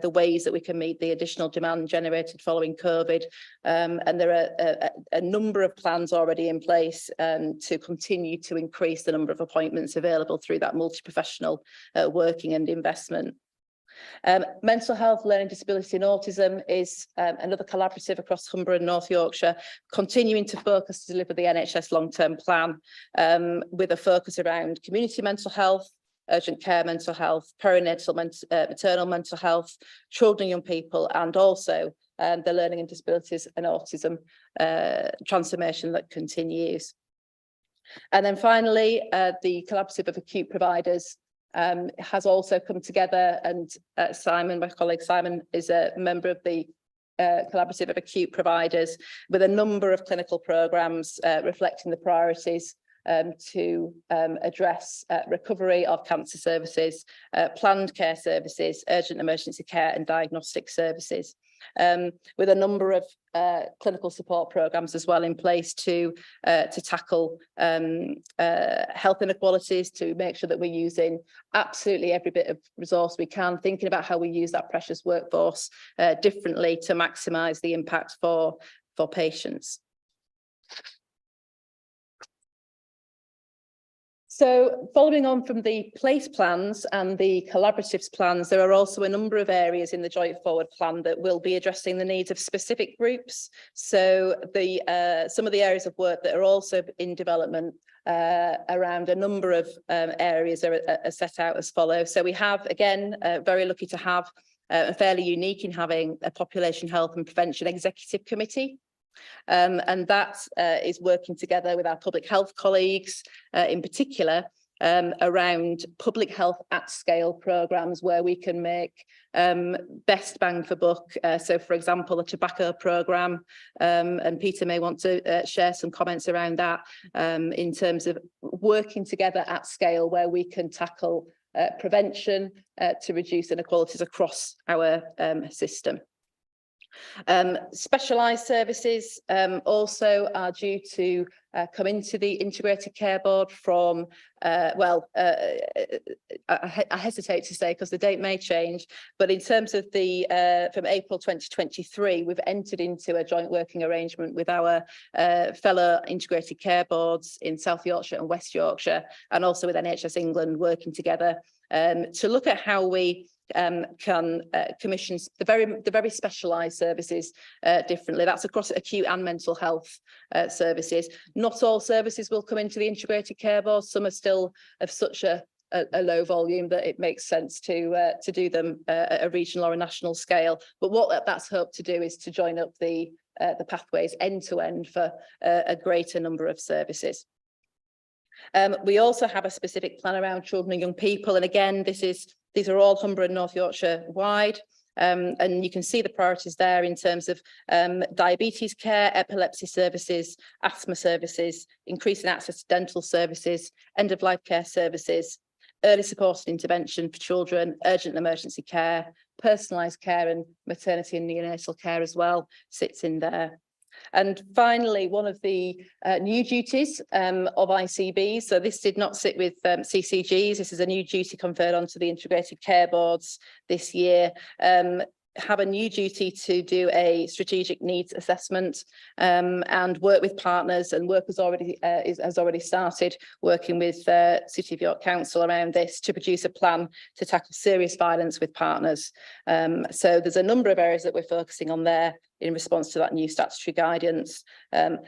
ways that we can meet the additional demand generated following COVID. And there are a number of plans already in place to continue to increase the number of appointments available through that multi-professional working and investment. Mental health, learning disability and autism is another collaborative across Humber and North Yorkshire, continuing to focus to deliver the NHS long-term plan with a focus around community mental health, urgent care mental health, perinatal maternal mental health, children and young people, and also the learning and disabilities and autism transformation that continues. And then finally, the collaborative of acute providers has also come together, and Simon, my colleague Simon, is a member of the collaborative of acute providers with a number of clinical programmes reflecting the priorities to address recovery of cancer services, planned care services, urgent emergency care and diagnostic services, with a number of clinical support programmes as well in place to tackle health inequalities, to make sure that we're using absolutely every bit of resource we can, thinking about how we use that precious workforce differently to maximise the impact for patients. So following on from the place plans and the collaboratives plans, there are also a number of areas in the Joint Forward plan that will be addressing the needs of specific groups. So some of the areas of work that are also in development around a number of areas are set out as follows. So we have, again, very lucky to have fairly unique in having a population health and prevention executive committee. And that is working together with our public health colleagues in particular around public health at scale programmes where we can make best bang for buck. So for example, a tobacco programme, and Peter may want to share some comments around that in terms of working together at scale where we can tackle prevention to reduce inequalities across our system. Specialised services also are due to come into the Integrated Care Board from, I hesitate to say because the date may change, but in terms of the from April 2023, we've entered into a joint working arrangement with our fellow Integrated Care Boards in South Yorkshire and West Yorkshire, and also with NHS England, working together to look at how we can commission the very specialised services differently. That's across acute and mental health services. Not all services will come into the Integrated Care Board. Some are still of such a low volume that it makes sense to do them at a regional or a national scale. But what that's hoped to do is to join up the pathways end to end for a greater number of services. We also have a specific plan around children and young people, and again, these are all Humber and North Yorkshire wide. And you can see the priorities there in terms of diabetes care, epilepsy services, asthma services, increasing access to dental services, end-of-life care services, early support and intervention for children, urgent and emergency care, personalised care, and maternity and neonatal care as well sits in there. And finally, one of the new duties of ICBs, so this did not sit with CCGs, this is a new duty conferred onto the Integrated Care Boards this year, have a new duty to do a strategic needs assessment and work with partners, and work has already started working with City of York Council around this to produce a plan to tackle serious violence with partners. So there's a number of areas that we're focusing on there in response to that new statutory guidance,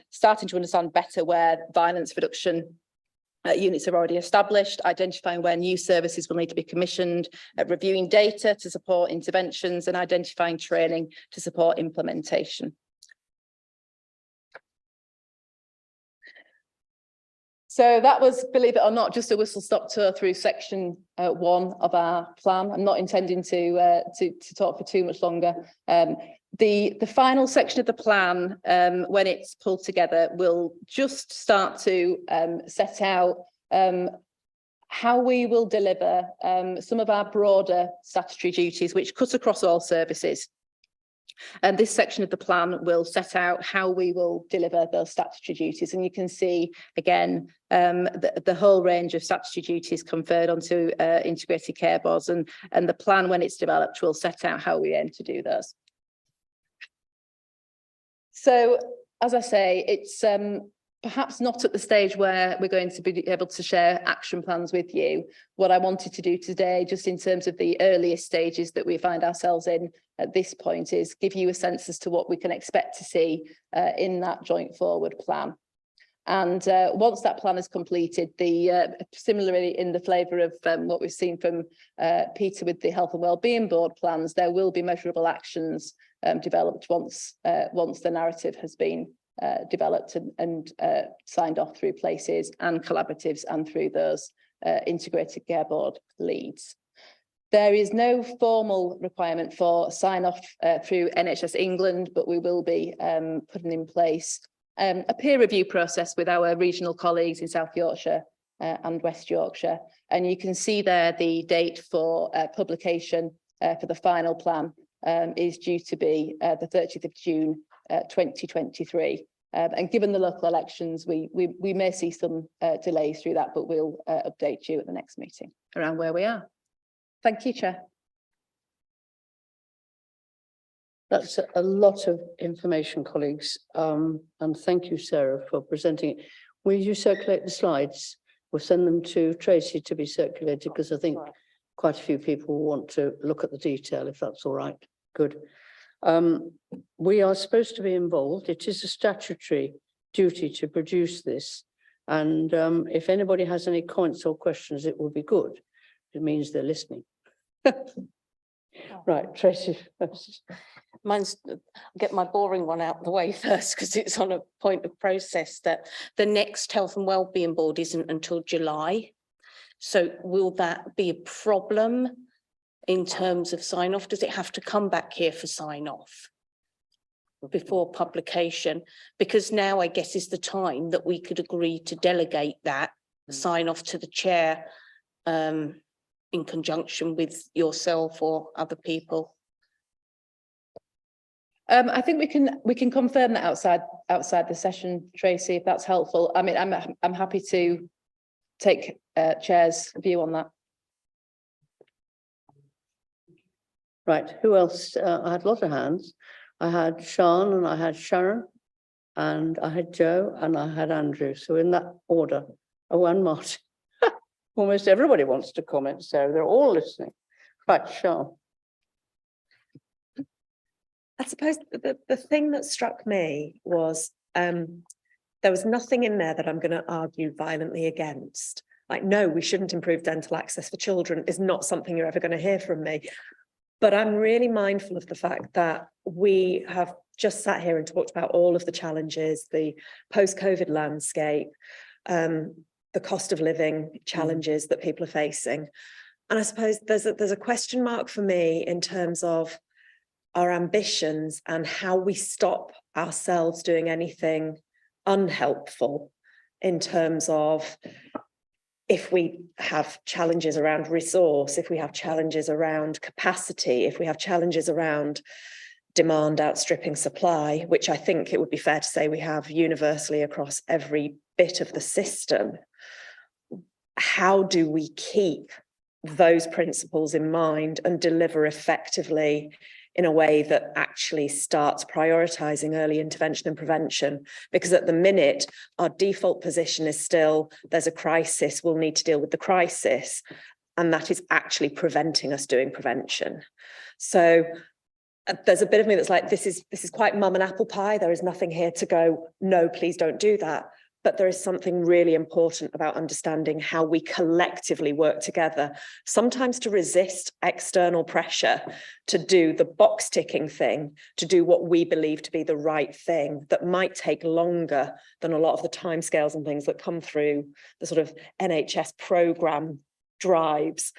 starting to understand better where violence reduction units are already established, identifying where new services will need to be commissioned, reviewing data to support interventions, and identifying training to support implementation. So that was, believe it or not, just a whistle-stop tour through section 1 of our plan. I'm not intending to talk for too much longer. The final section of the plan, when it's pulled together, will just start to set out how we will deliver some of our broader statutory duties, which cut across all services. And this section of the plan will set out how we will deliver those statutory duties. And you can see, again, the whole range of statutory duties conferred onto Integrated Care Boards, and the plan, when it's developed, will set out how we aim to do those. So, as I say, it's perhaps not at the stage where we're going to be able to share action plans with you. What I wanted to do today, just in terms of the earliest stages that we find ourselves in at this point, is give you a sense as to what we can expect to see in that joint forward plan. And once that plan is completed, similarly in the flavour of what we've seen from Peter with the Health and Wellbeing Board plans, there will be measurable actions developed once the narrative has been developed and signed off through places and collaboratives and through those Integrated Care Board leads. There is no formal requirement for sign-off through NHS England, but we will be putting in place a peer review process with our regional colleagues in South Yorkshire and West Yorkshire. And you can see there the date for publication for the final plan is due to be the 30th of June 2023. And given the local elections, we may see some delays through that, but we'll update you at the next meeting around where we are. Thank you, Chair. That's a lot of information, colleagues. And thank you, Sarah, for presenting it. Will you circulate the slides? We'll send them to Tracy to be circulated, because I think quite a few people want to look at the detail, if that's all right. Good. We are supposed to be involved. It is a statutory duty to produce this. And if anybody has any comments or questions, it will be good. It means they're listening. Right, Tracy. Mine's, I'll get my boring one out of the way first, because it's on a point of process that the next Health and Wellbeing Board isn't until July. So will that be a problem in terms of sign off? Does it have to come back here for sign off before publication? Because now I guess is the time that we could agree to delegate that sign off to the chair in conjunction with yourself or other people. I think we can confirm that outside the session, Tracy, if that's helpful. I mean, I'm happy to take Chair's view on that. Right, who else? I had a lot of hands. I had Sean and I had Sharon and I had Joe and I had Andrew. So in that order. Oh, and Martin. Almost everybody wants to comment, so they're all listening. Right, Sean. I suppose the thing that struck me was there was nothing in there that I'm going to argue violently against. Like, no, we shouldn't improve dental access for children is not something you're ever going to hear from me. But I'm really mindful of the fact that we have just sat here and talked about all of the challenges, the post-COVID landscape, the cost of living challenges that people are facing. And I suppose there's a question mark for me in terms of our ambitions and how we stop ourselves doing anything unhelpful in terms of if we have challenges around resource, if we have challenges around capacity, if we have challenges around demand outstripping supply, which I think it would be fair to say we have universally across every bit of the system. How do we keep those principles in mind and deliver effectively in a way that actually starts prioritizing early intervention and prevention? Because at the minute, our default position is still, there's a crisis, we'll need to deal with the crisis. And that is actually preventing us doing prevention. So there's a bit of me that's like, this is quite mum and apple pie. There is nothing here to go, no, please don't do that. But there is something really important about understanding how we collectively work together, sometimes to resist external pressure, to do the box ticking thing, to do what we believe to be the right thing that might take longer than a lot of the timescales and things that come through the sort of NHS programme drives.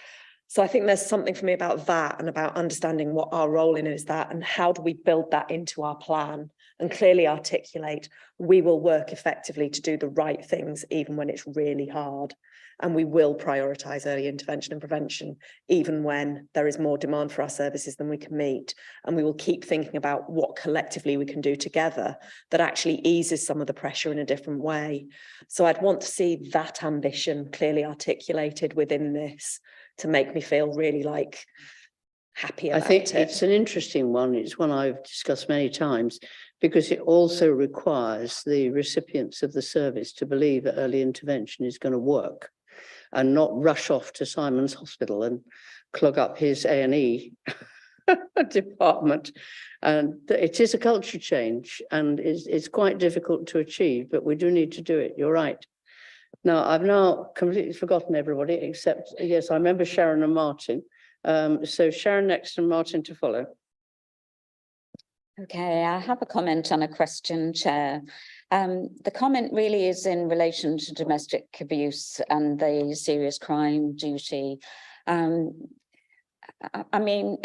So I think there's something for me about that and about understanding what our role in it is that and how do we build that into our plan and clearly articulate we will work effectively to do the right things even when it's really hard, and we will prioritise early intervention and prevention even when there is more demand for our services than we can meet, and we will keep thinking about what collectively we can do together that actually eases some of the pressure in a different way. So I'd want to see that ambition clearly articulated within this to make me feel really like happy about it. I think it's an interesting one. It's one I've discussed many times because it also requires the recipients of the service to believe that early intervention is going to work and not rush off to Simon's Hospital and clog up his A&E department. And it is a culture change and it's quite difficult to achieve, but we do need to do it. You're right. Now, I've now completely forgotten everybody except, yes, I remember Sharon and Martin. So Sharon next and Martin to follow. Okay, I have a comment and a question, Chair. The comment really is in relation to domestic abuse and the serious crime duty. I mean,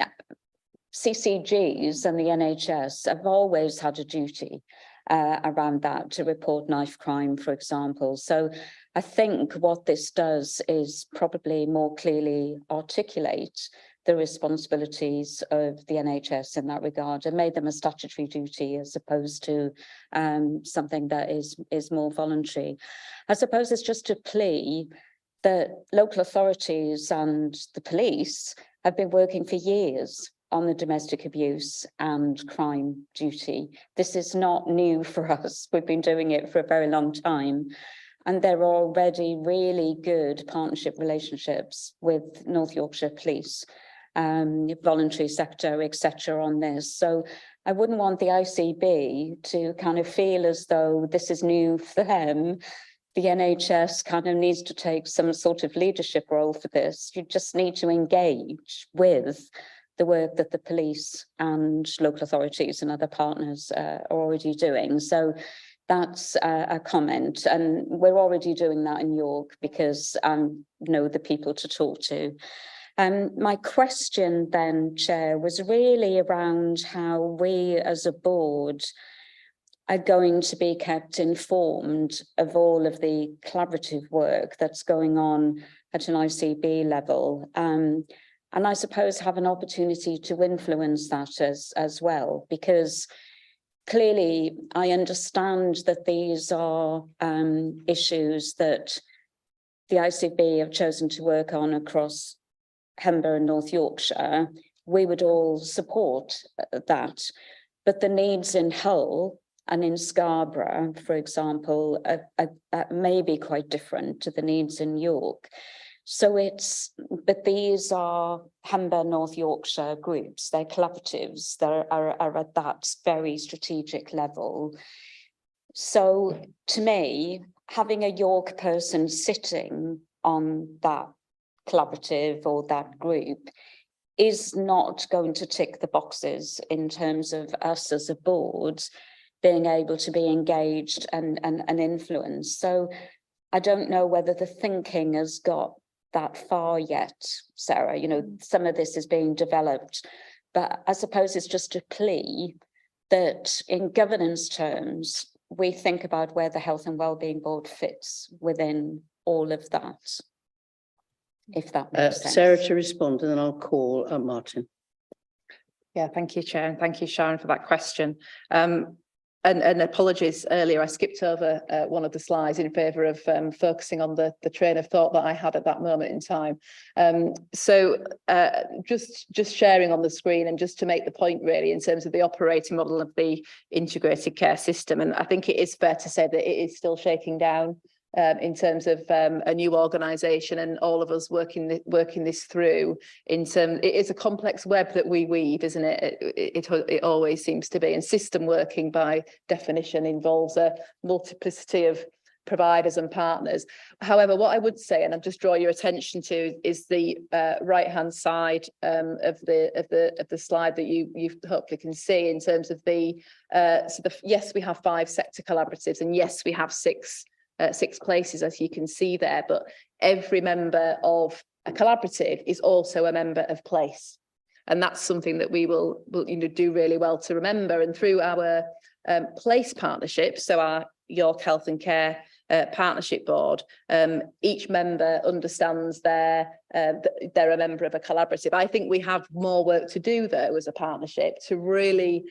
CCGs and the NHS have always had a duty around that to report knife crime, for example. So I think what this does is probably more clearly articulate the responsibilities of the NHS in that regard and made them a statutory duty as opposed to something that is more voluntary. I suppose it's just a plea that local authorities and the police have been working for years on the domestic abuse and crime duty. This is not new for us. We've been doing it for a very long time. And there are already really good partnership relationships with North Yorkshire Police, voluntary sector, etc. on this. So I wouldn't want the ICB to kind of feel as though this is new for them. The NHS kind of needs to take some sort of leadership role for this. You just need to engage with the work that the police and local authorities and other partners are already doing. So that's a comment, and we're already doing that in York because I know the people to talk to. My question then, Chair, was really around how we as a board are going to be kept informed of all of the collaborative work that's going on at an ICB level. and I suppose have an opportunity to influence that as well, because clearly I understand that these are issues that the ICB have chosen to work on across Humber and North Yorkshire. We would all support that, but the needs in Hull and in Scarborough, for example, may be quite different to the needs in York. So but these are Humber, North Yorkshire groups, they're collaboratives that are at that very strategic level. So to me, having a York person sitting on that collaborative or that group is not going to tick the boxes in terms of us as a board being able to be engaged and influenced. So I don't know whether the thinking has got that far yet, Sarah. You know, some of this is being developed, but I suppose it's just a plea that in governance terms, we think about where the Health and Wellbeing Board fits within all of that, if that makes sense. Sarah to respond, and then I'll call Martin. Yeah, thank you, Chair, and thank you, Sharon, for that question. And apologies earlier, I skipped over one of the slides in favour of focusing on the train of thought that I had at that moment in time. Just sharing on the screen, and just to make the point really in terms of the operating model of the integrated care system. And I think it is fair to say that it is still shaking down in terms of a new organisation, and all of us working this through. It is a complex web that we weave, isn't it? It always seems to be. And system working by definition involves a multiplicity of providers and partners. However, what I would say, and I'll just draw your attention to, is the right-hand side of the slide that you hopefully can see in terms of yes, we have 5 sector collaboratives, and yes, we have 6 places, as you can see there, but every member of a collaborative is also a member of place, and that's something that we will do really well to remember. And through our place partnership, so our York Health and Care Partnership Board, each member understands they're a member of a collaborative. I think we have more work to do though as a partnership to really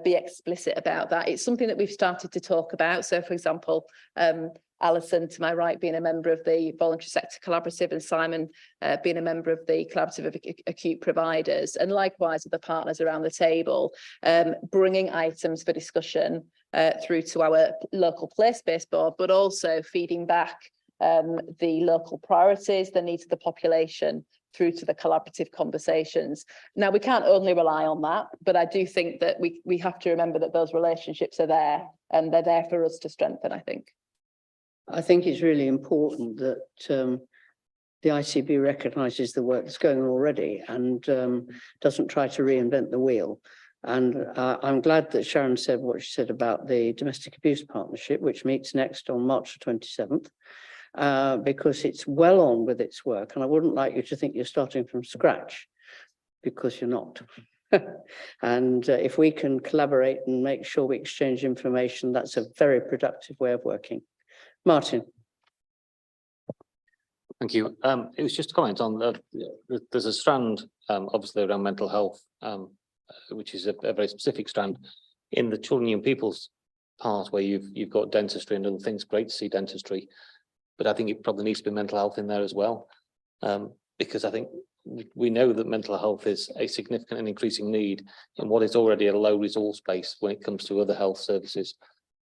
be explicit about that. It's something that we've started to talk about. So for example, Alison to my right being a member of the Voluntary Sector Collaborative, and Simon being a member of the Collaborative of Acute Providers, and likewise with the partners around the table, bringing items for discussion through to our local place-based board, but also feeding back the local priorities, the needs of the population, through to the collaborative conversations. Now, we can't only rely on that, but I do think that we have to remember that those relationships are there, and they're there for us to strengthen, I think. I think it's really important that the ICB recognises the work that's going on already, and doesn't try to reinvent the wheel. And I'm glad that Sharon said what she said about the Domestic Abuse Partnership, which meets next on March the 27th, because it's well on with its work. And I wouldn't like you to think you're starting from scratch, because you're not. And if we can collaborate and make sure we exchange information, that's a very productive way of working. Martin. Thank you. It was just a comment on that. There's a strand, obviously, around mental health, which is a very specific strand. In the children and young people's part, where you've got dentistry and other things, great to see dentistry, but I think it probably needs to be mental health in there as well, because I think we know that mental health is a significant and increasing need in what is already a low resource base when it comes to other health services,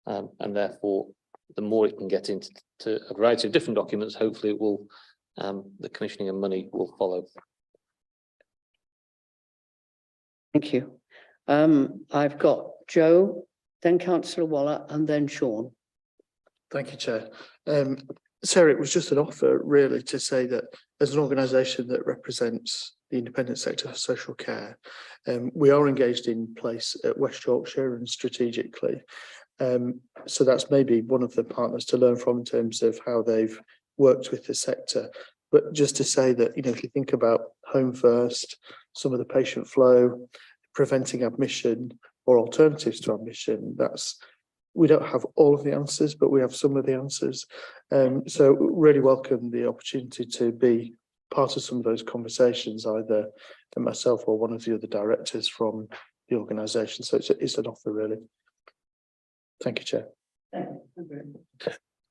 and therefore the more it can get into a variety of different documents, hopefully it will, the commissioning of money will follow. Thank you. I've got Joe, then Councillor Waller, and then Sean. Thank you, Chair. Sarah, it was just an offer really to say that as an organisation that represents the independent sector for social care, we are engaged in place at West Yorkshire and strategically. So that's maybe one of the partners to learn from in terms of how they've worked with the sector. But just to say that, if you think about Home First, some of the patient flow, preventing admission or alternatives to admission, we don't have all of the answers, but we have some of the answers. So really welcome the opportunity to be part of some of those conversations, either myself or one of the other directors from the organisation. So it's an offer, really. Thank you, Chair.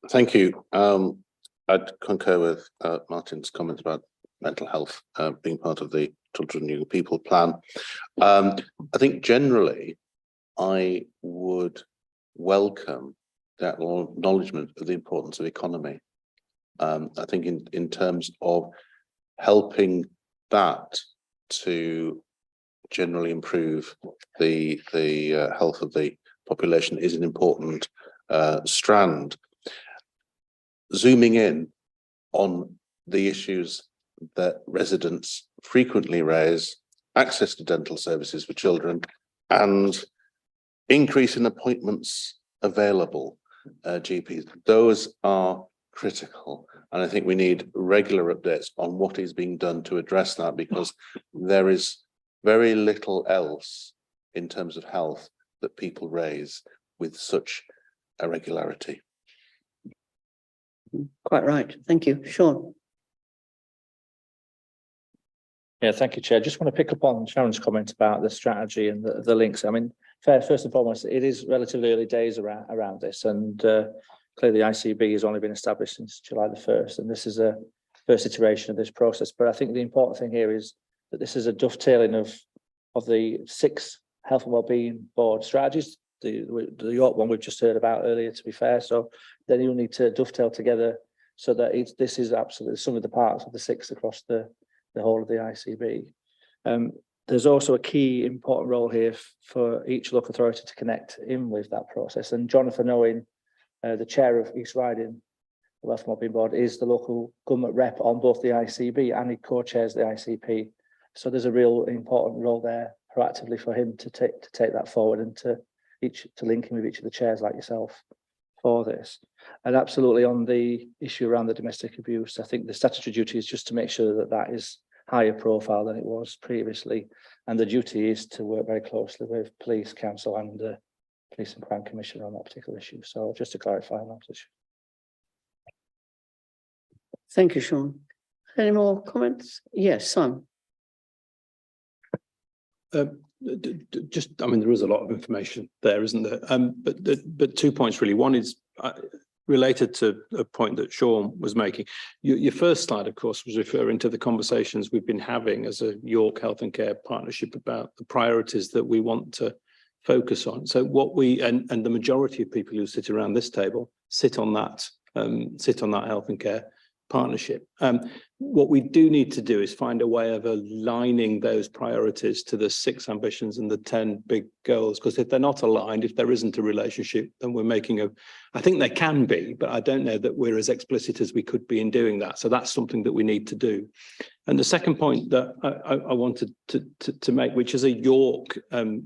Thank you. I'd concur with Martin's comment about mental health being part of the Children and Young People plan. I think generally I would welcome that acknowledgement of the importance of economy. I think in terms of helping that to generally improve the health of the population is an important strand. Zooming in on the issues that residents frequently raise, access to dental services for children and increase in appointments available, GPs, those are critical. And I think we need regular updates on what is being done to address that, because there is very little else in terms of health that people raise with such a regularity. Quite right. Thank you. Sean. Yeah, thank you, Chair. Just want to pick up on Sharon's comment about the strategy and the links. I mean, first and foremost, it is relatively early days around this, and clearly the ICB has only been established since July the 1st, and this is a first iteration of this process. But I think the important thing here is that this is a dovetailing of the 6 Health and Wellbeing Board strategies. The York one we've just heard about earlier, to be fair. So then you'll need to dovetail together so that this is absolutely some of the parts of the 6 across the whole of the ICB. There's also a key important role here for each local authority to connect in with that process. And Jonathan Owen, the chair of East Riding, the Health and Wellbeing Board, is the local government rep on both the ICB, and he co-chairs the ICP. So there's a real important role there proactively for him to take that forward and to link in with each of the chairs like yourself for this. And absolutely on the issue around the domestic abuse, I think the statutory duty is just to make sure that that is higher profile than it was previously, and the duty is to work very closely with police, council and the Police and Crime Commissioner on that particular issue. So just to clarify on that issue. Thank you, Sean. Any more comments? Yes, Simon. Just, I mean, there is a lot of information there, isn't there? But 2 points really. One is related to a point that Sean was making. Your first slide, of course, was referring to the conversations we've been having as a York Health and Care partnership about the priorities that we want to focus on. So what we and the majority of people who sit around this table sit on that health and care partnership. What we do need to do is find a way of aligning those priorities to the 6 ambitions and the 10 big goals, because if they're not aligned, if there isn't a relationship, then we're making I think there can be, but I don't know that we're as explicit as we could be in doing that. So that's something that we need to do. And the second point that I wanted to make, which is a York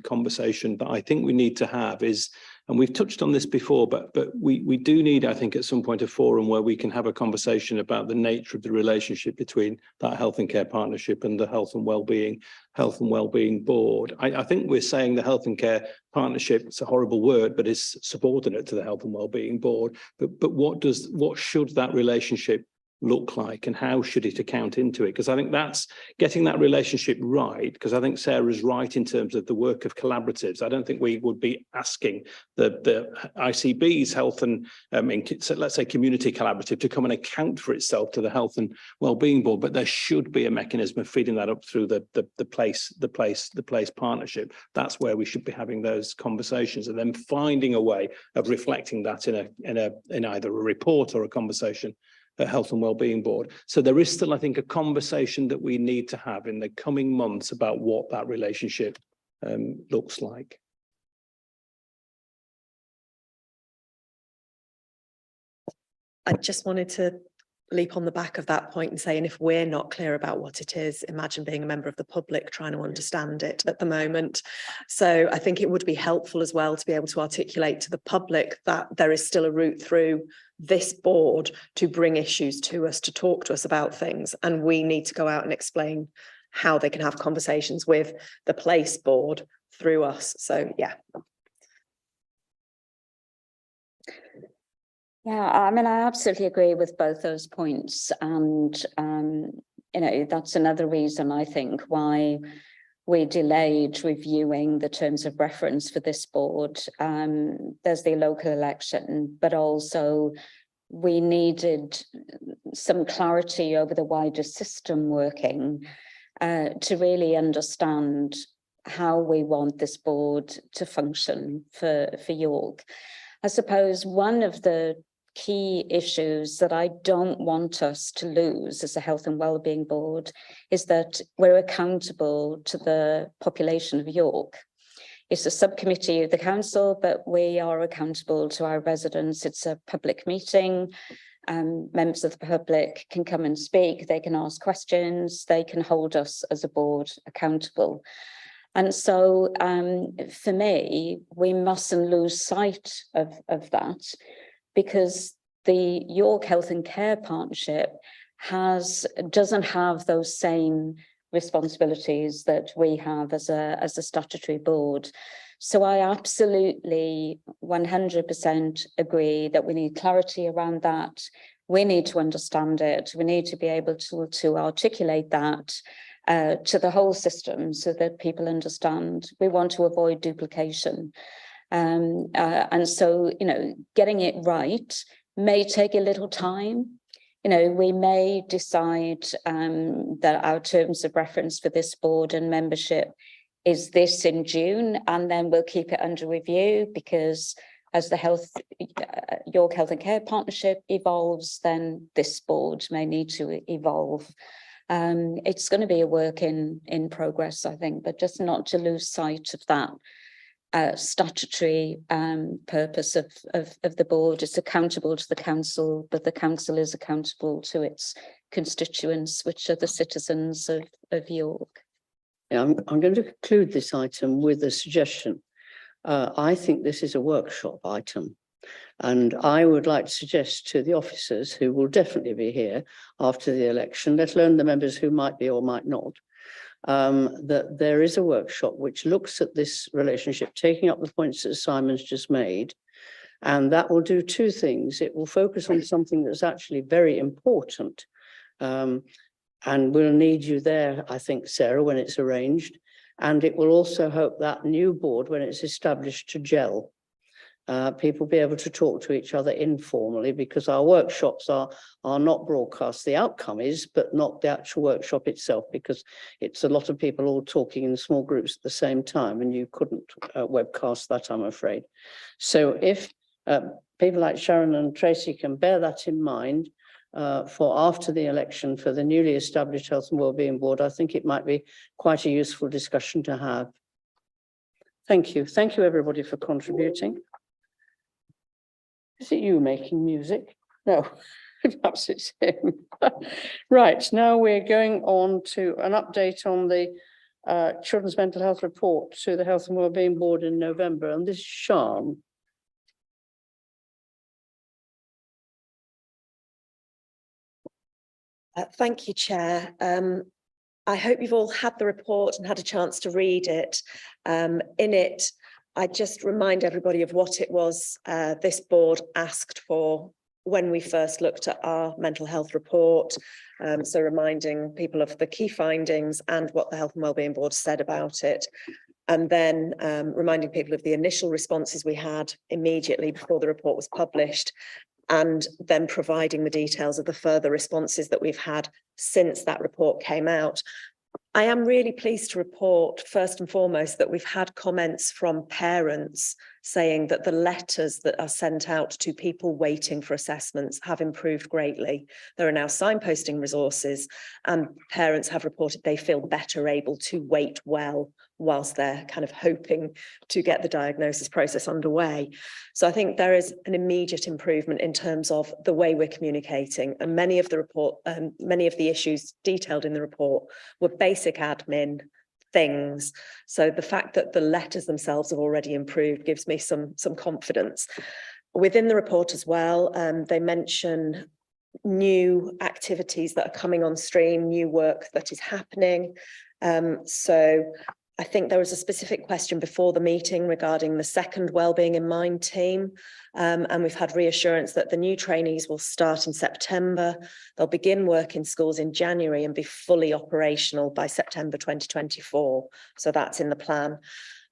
conversation that I think we need to have is, and we've touched on this before, but we do need, I think, at some point a forum where we can have a conversation about the nature of the relationship between that health and care partnership and the Health and Wellbeing Board. I think we're saying the health and care partnership, it's a horrible word, but it's subordinate to the Health and Wellbeing Board. But what should that relationship look like, and how should it account into it? Because I think that's getting that relationship right, because I think Sarah's right in terms of the work of collaboratives. I don't think we would be asking the ICB's health and let's say community collaborative to come and account for itself to the Health and Wellbeing Board, but there should be a mechanism of feeding that up through the place partnership. That's where we should be having those conversations, and then finding a way of reflecting that in either a report or a conversation at Health and Wellbeing Board. So there is still, I think, a conversation that we need to have in the coming months about what that relationship looks like. I just wanted to leap on the back of that point and say, and if we're not clear about what it is, imagine being a member of the public trying to understand it at the moment. So I think it would be helpful as well to be able to articulate to the public that there is still a route through this board to bring issues to us, to talk to us about things, and we need to go out and explain how they can have conversations with the place board through us. So yeah. Yeah, I mean, I absolutely agree with both those points, and you know, that's another reason I think why we delayed reviewing the terms of reference for this board. There's the local election, but also we needed some clarity over the wider system working to really understand how we want this board to function for York. I suppose one of the key issues that I don't want us to lose as a Health and Wellbeing Board is that we're accountable to the population of York. It's a subcommittee of the council, but we are accountable to our residents. It's a public meeting. Members of the public can come and speak, they can ask questions, they can hold us as a board accountable. And so for me, we mustn't lose sight of that, because the York Health and Care Partnership doesn't have those same responsibilities that we have as a statutory board. So I absolutely 100% agree that we need clarity around that. We need to understand it. We need to be able to articulate that to the whole system so that people understand. We want to avoid duplication. And so, you know, getting it right may take a little time. You know, we may decide that our terms of reference for this board and membership is this in June, and then we'll keep it under review, because as the York Health and Care Partnership evolves, then this board may need to evolve. It's going to be a work in progress, I think, but just not to lose sight of that statutory purpose of the board. It's accountable to the council, but the council is accountable to its constituents, which are the citizens of York. Yeah, I'm going to conclude this item with a suggestion. I think this is a workshop item, and I would like to suggest to the officers, who will definitely be here after the election, let alone the members who might be or might not, that there is a workshop which looks at this relationship, taking up the points that Simon's just made, and that will do two things. It will focus on something that's actually very important, and we'll need you there, I think, Sarah, when it's arranged, and it will also help that new board, when it's established, to gel. People be able to talk to each other informally, because our workshops are not broadcast. The outcome is, but not the actual workshop itself, because it's a lot of people all talking in small groups at the same time, and you couldn't webcast that, I'm afraid. So if people like Sharon and Tracy can bear that in mind for after the election for the newly established Health and Wellbeing Board, I think it might be quite a useful discussion to have. Thank you. Thank you, everybody, for contributing. Is it you making music? No, perhaps it's him. Right, now we're going on to an update on the Children's Mental Health Report to the Health and Wellbeing Board in November, and this is Sian. Thank you, Chair. I hope you've all had the report and had a chance to read it. In it, I just remind everybody of what it was this board asked for when we first looked at our mental health report. So reminding people of the key findings and what the Health and Wellbeing Board said about it. And then reminding people of the initial responses we had immediately before the report was published, and then providing the details of the further responses that we've had since that report came out. I am really pleased to report, first and foremost, that we've had comments from parents saying that the letters that are sent out to people waiting for assessments have improved greatly. There are now signposting resources, and parents have reported they feel better able to wait well whilst they're kind of hoping to get the diagnosis process underway. So I think there is an immediate improvement in terms of the way we're communicating, and many of the issues detailed in the report were basic admin things. So the fact that the letters themselves have already improved gives me some confidence. Within the report as well, they mention new activities that are coming on stream, new work that is happening. So I think there was a specific question before the meeting regarding the second Wellbeing in Mind team. And we've had reassurance that the new trainees will start in September. They'll begin work in schools in January and be fully operational by September 2024. So that's in the plan.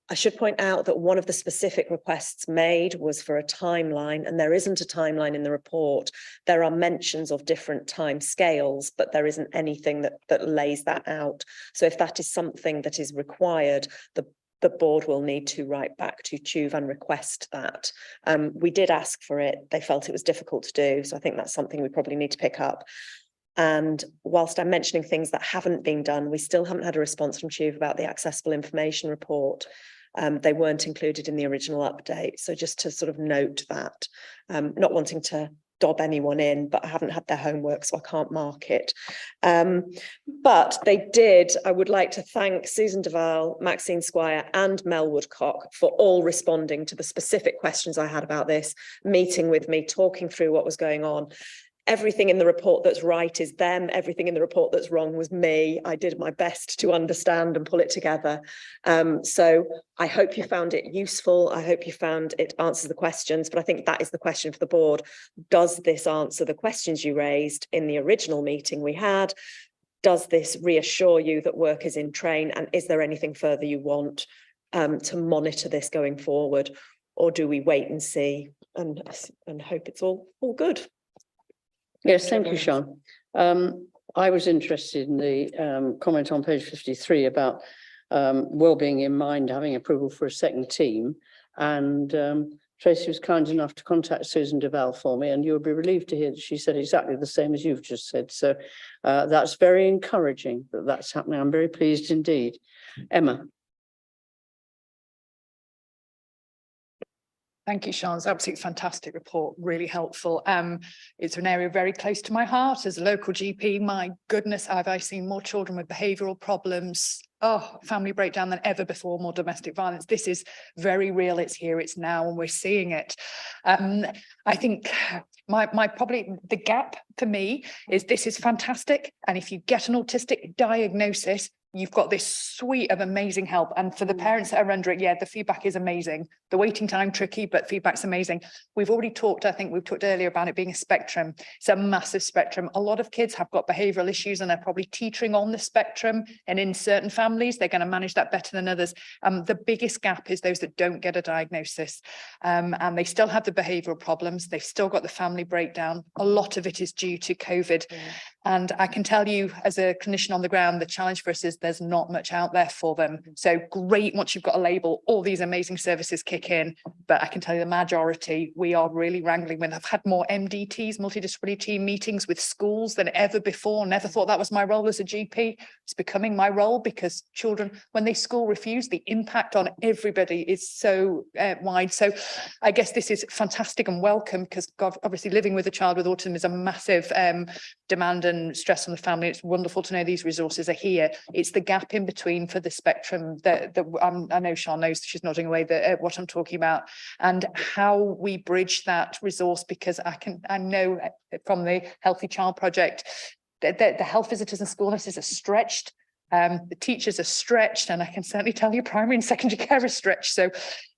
I should point out that one of the specific requests made was for a timeline, and there isn't a timeline in the report. There are mentions of different time scales, but there isn't anything that lays that out. So if that is something that is required, the board will need to write back to CHUV and request that. We did ask for it. They felt it was difficult to do. So I think that's something we probably need to pick up. And whilst I'm mentioning things that haven't been done, we still haven't had a response from CHUV about the accessible information report. They weren't included in the original update. So just to sort of note that, not wanting to dob anyone in, but I haven't had their homework, so I can't mark it. But they did. I would like to thank Susan Duval, Maxine Squire and Mel Woodcock for all responding to the specific questions I had about this, meeting with me, talking through what was going on. Everything in the report that's right is them. Everything in the report that's wrong was me. I did my best to understand and pull it together. So I hope you found it useful. I hope you found it answers the questions, but I think that is the question for the board. Does this answer the questions you raised in the original meeting we had? Does this reassure you that work is in train? And is there anything further you want to monitor this going forward? Or do we wait and see and hope it's all good? Yes, thank you, Sean. I was interested in the comment on page 53 about wellbeing in mind, having approval for a second team. And Tracy was kind enough to contact Susan Duval for me, and you'll be relieved to hear that she said exactly the same as you've just said. So that's very encouraging that that's happening. I'm very pleased indeed. Emma. Thank you, Sean. It's an absolutely fantastic report, really helpful. It's an area very close to my heart. As a local GP, my goodness, have I seen more children with behavioural problems, family breakdown than ever before, more domestic violence. This is very real. It's here, it's now, and we're seeing it. I think my probably the gap for me is this is fantastic. And if you get an autistic diagnosis, you've got this suite of amazing help. And for the parents that are under it, yeah, the feedback is amazing. The waiting time tricky, but feedback's amazing. We've already talked, I think we've talked earlier about it being a spectrum. It's a massive spectrum. A lot of kids have got behavioural issues and they're probably teetering on the spectrum. And in certain families, they're going to manage that better than others. The biggest gap is those that don't get a diagnosis. And they still have the behavioural problems. They've still got the family breakdown. A lot of it is due to COVID. And I can tell you as a clinician on the ground, the challenge for us is there's not much out there for them. So great, once you've got a label, all these amazing services kick in. But I can tell you the majority, we are really wrangling with. I've had more MDTs, multidisciplinary team meetings with schools than ever before. Never thought that was my role as a GP. It's becoming my role because children, when they school refuse, the impact on everybody is so wide. So I guess this is fantastic and welcome because obviously living with a child with autism is a massive demand and stress on the family. It's wonderful to know these resources are here. It's the gap in between for the spectrum that I know Sean knows, she's nodding away, that what I'm talking about, and how we bridge that resource, because I know from the Healthy Child Project that the health visitors and school nurses are stretched. The teachers are stretched, and I can certainly tell you primary and secondary care is stretched. So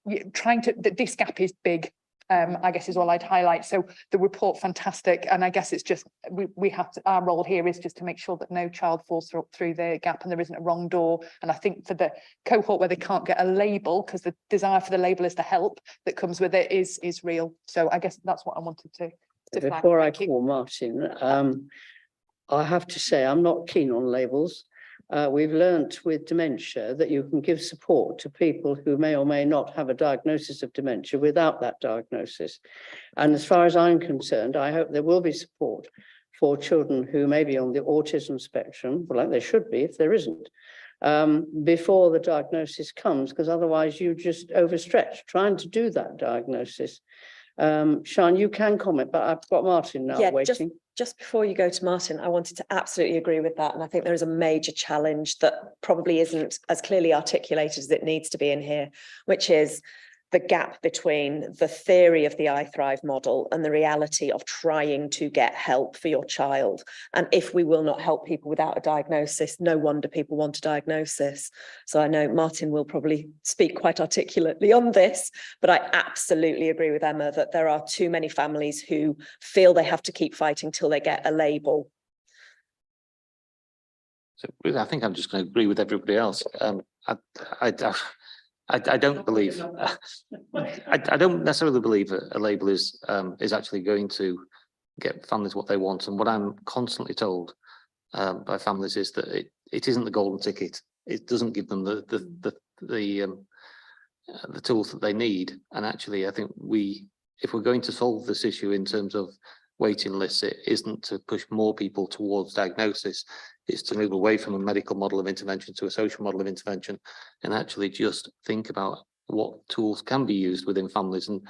this gap is big. I guess is all I'd highlight. So the report, fantastic. And I guess it's just, we have to, our role here is just to make sure that no child falls through the gap and there isn't a wrong door. And I think for the cohort where they can't get a label, because the desire for the label is the help that comes with it is real. So I guess that's what I wanted to Before I call Martin, I have to say I'm not keen on labels. We've learnt with dementia that you can give support to people who may or may not have a diagnosis of dementia without that diagnosis. And as far as I'm concerned, I hope there will be support for children who may be on the autism spectrum, like they should be if there isn't, before the diagnosis comes, because otherwise you just overstretch trying to do that diagnosis. Sian, you can comment, but I've got Martin now waiting. Just before you go to Martin, I wanted to absolutely agree with that. And I think there is a major challenge that probably isn't as clearly articulated as it needs to be in here, which is the gap between the theory of the I Thrive model and the reality of trying to get help for your child. And if we will not help people without a diagnosis, no wonder people want a diagnosis. So I know Martin will probably speak quite articulately on this, but I absolutely agree with Emma that there are too many families who feel they have to keep fighting till they get a label. So I think I'm just going to agree with everybody else. I don't believe, I don't necessarily believe a label is actually going to get families what they want. And what I'm constantly told by families is that it isn't the golden ticket. It doesn't give them the tools that they need. And actually, I think if we're going to solve this issue in terms of waiting lists, it isn't to push more people towards diagnosis. It's to move away from a medical model of intervention to a social model of intervention, and actually just think about what tools can be used within families. And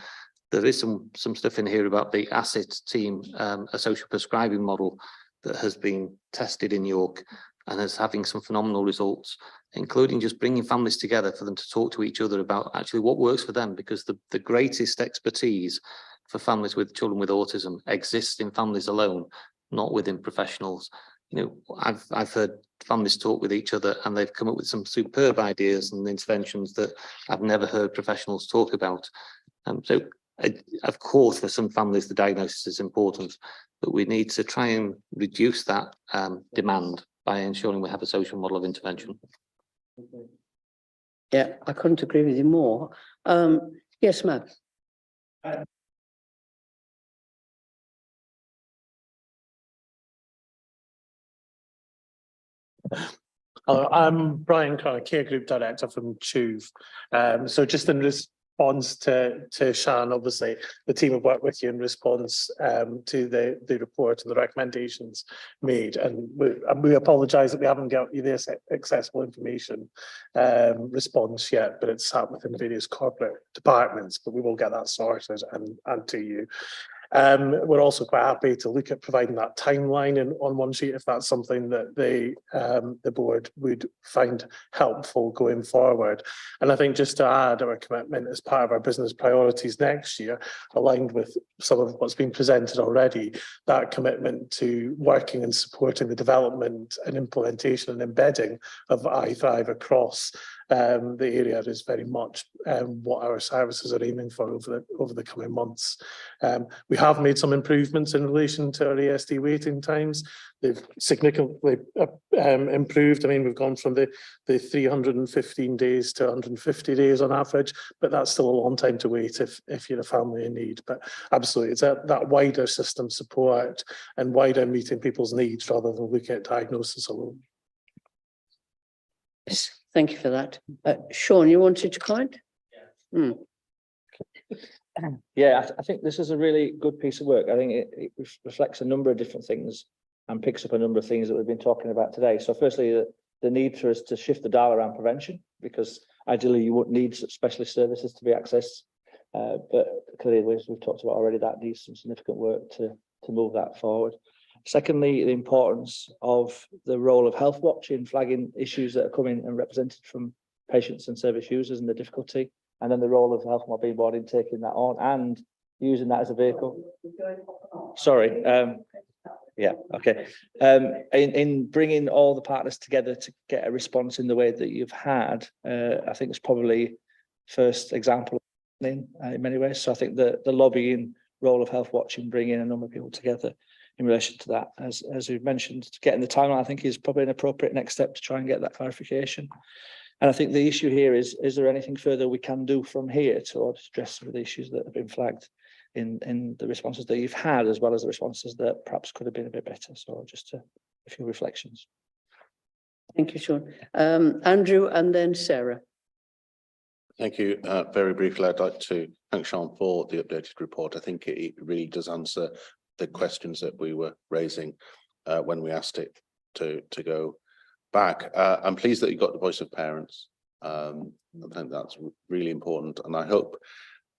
there is some stuff in here about the ASSET team, a social prescribing model that has been tested in York and is having some phenomenal results, including just bringing families together for them to talk to each other about actually what works for them, because the greatest expertise for families with children with autism exists in families alone, not within professionals. You know, I've heard families talk with each other and they've come up with some superb ideas and interventions that I've never heard professionals talk about. So of course, for some families, the diagnosis is important, but we need to try and reduce that demand by ensuring we have a social model of intervention. Yeah, I couldn't agree with you more. Yes, Matt. I'm Brian Carr, Care Group Director from CHUV. So just in response to Sharon, obviously, the team have worked with you in response to the report and the recommendations made. And we apologise that we haven't got you this accessible information response yet, but it's sat within various corporate departments, but we will get that sorted and to you. We're also quite happy to look at providing that timeline on one sheet if that's something that the board would find helpful going forward. And I think just to add, our commitment as part of our business priorities next year, aligned with some of what's been presented already, that commitment to working and supporting the development and implementation and embedding of I Thrive across the area is very much what our services are aiming for over the coming months. We have made some improvements in relation to our ASD waiting times. They've significantly improved. I mean, we've gone from the 315 days to 150 days on average, but that's still a long time to wait if you're a family in need. But absolutely, it's that wider system support and wider meeting people's needs rather than looking at diagnosis alone. Yes, thank you for that. Sean, you wanted to comment? Yeah, I think this is a really good piece of work. I think it reflects a number of different things and picks up a number of things that we've been talking about today. So firstly, the need for us to shift the dial around prevention, because ideally you wouldn't need specialist services to be accessed. But clearly, as we've talked about already, that needs some significant work to move that forward. Secondly, the importance of the role of Healthwatch in flagging issues that are coming and represented from patients and service users and the difficulty, and then the role of the Health and Wellbeing Board in taking that on and using that as a vehicle. Sorry. Yeah, okay. In bringing all the partners together to get a response in the way that you've had, I think it's probably first example in many ways. So I think the lobbying role of Healthwatch in bringing a number of people together in relation to that, as we've mentioned, getting the timeline, I think is probably an appropriate next step to try and get that clarification. And I think the issue here is there anything further we can do from here to address some of the issues that have been flagged in the responses that you've had, as well as the responses that perhaps could have been a bit better. So just a few reflections. Thank you, Sean. Andrew and then Sarah. Thank you. Very briefly, I'd like to thank Sean for the updated report. I think it really does answer the questions that we were raising when we asked it to go back. I'm pleased that you got the voice of parents. I think that's really important, and I hope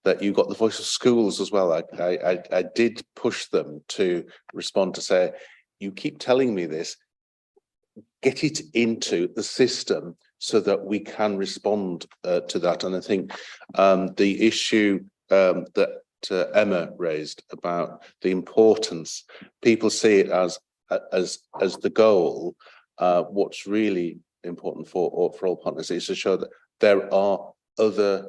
that you got the voice of schools as well. I did push them to respond to say, you keep telling me this, get it into the system so that we can respond to that. And I think the issue that Emma raised about the importance, people see it as the goal. What's really important for all partners is to show that there are other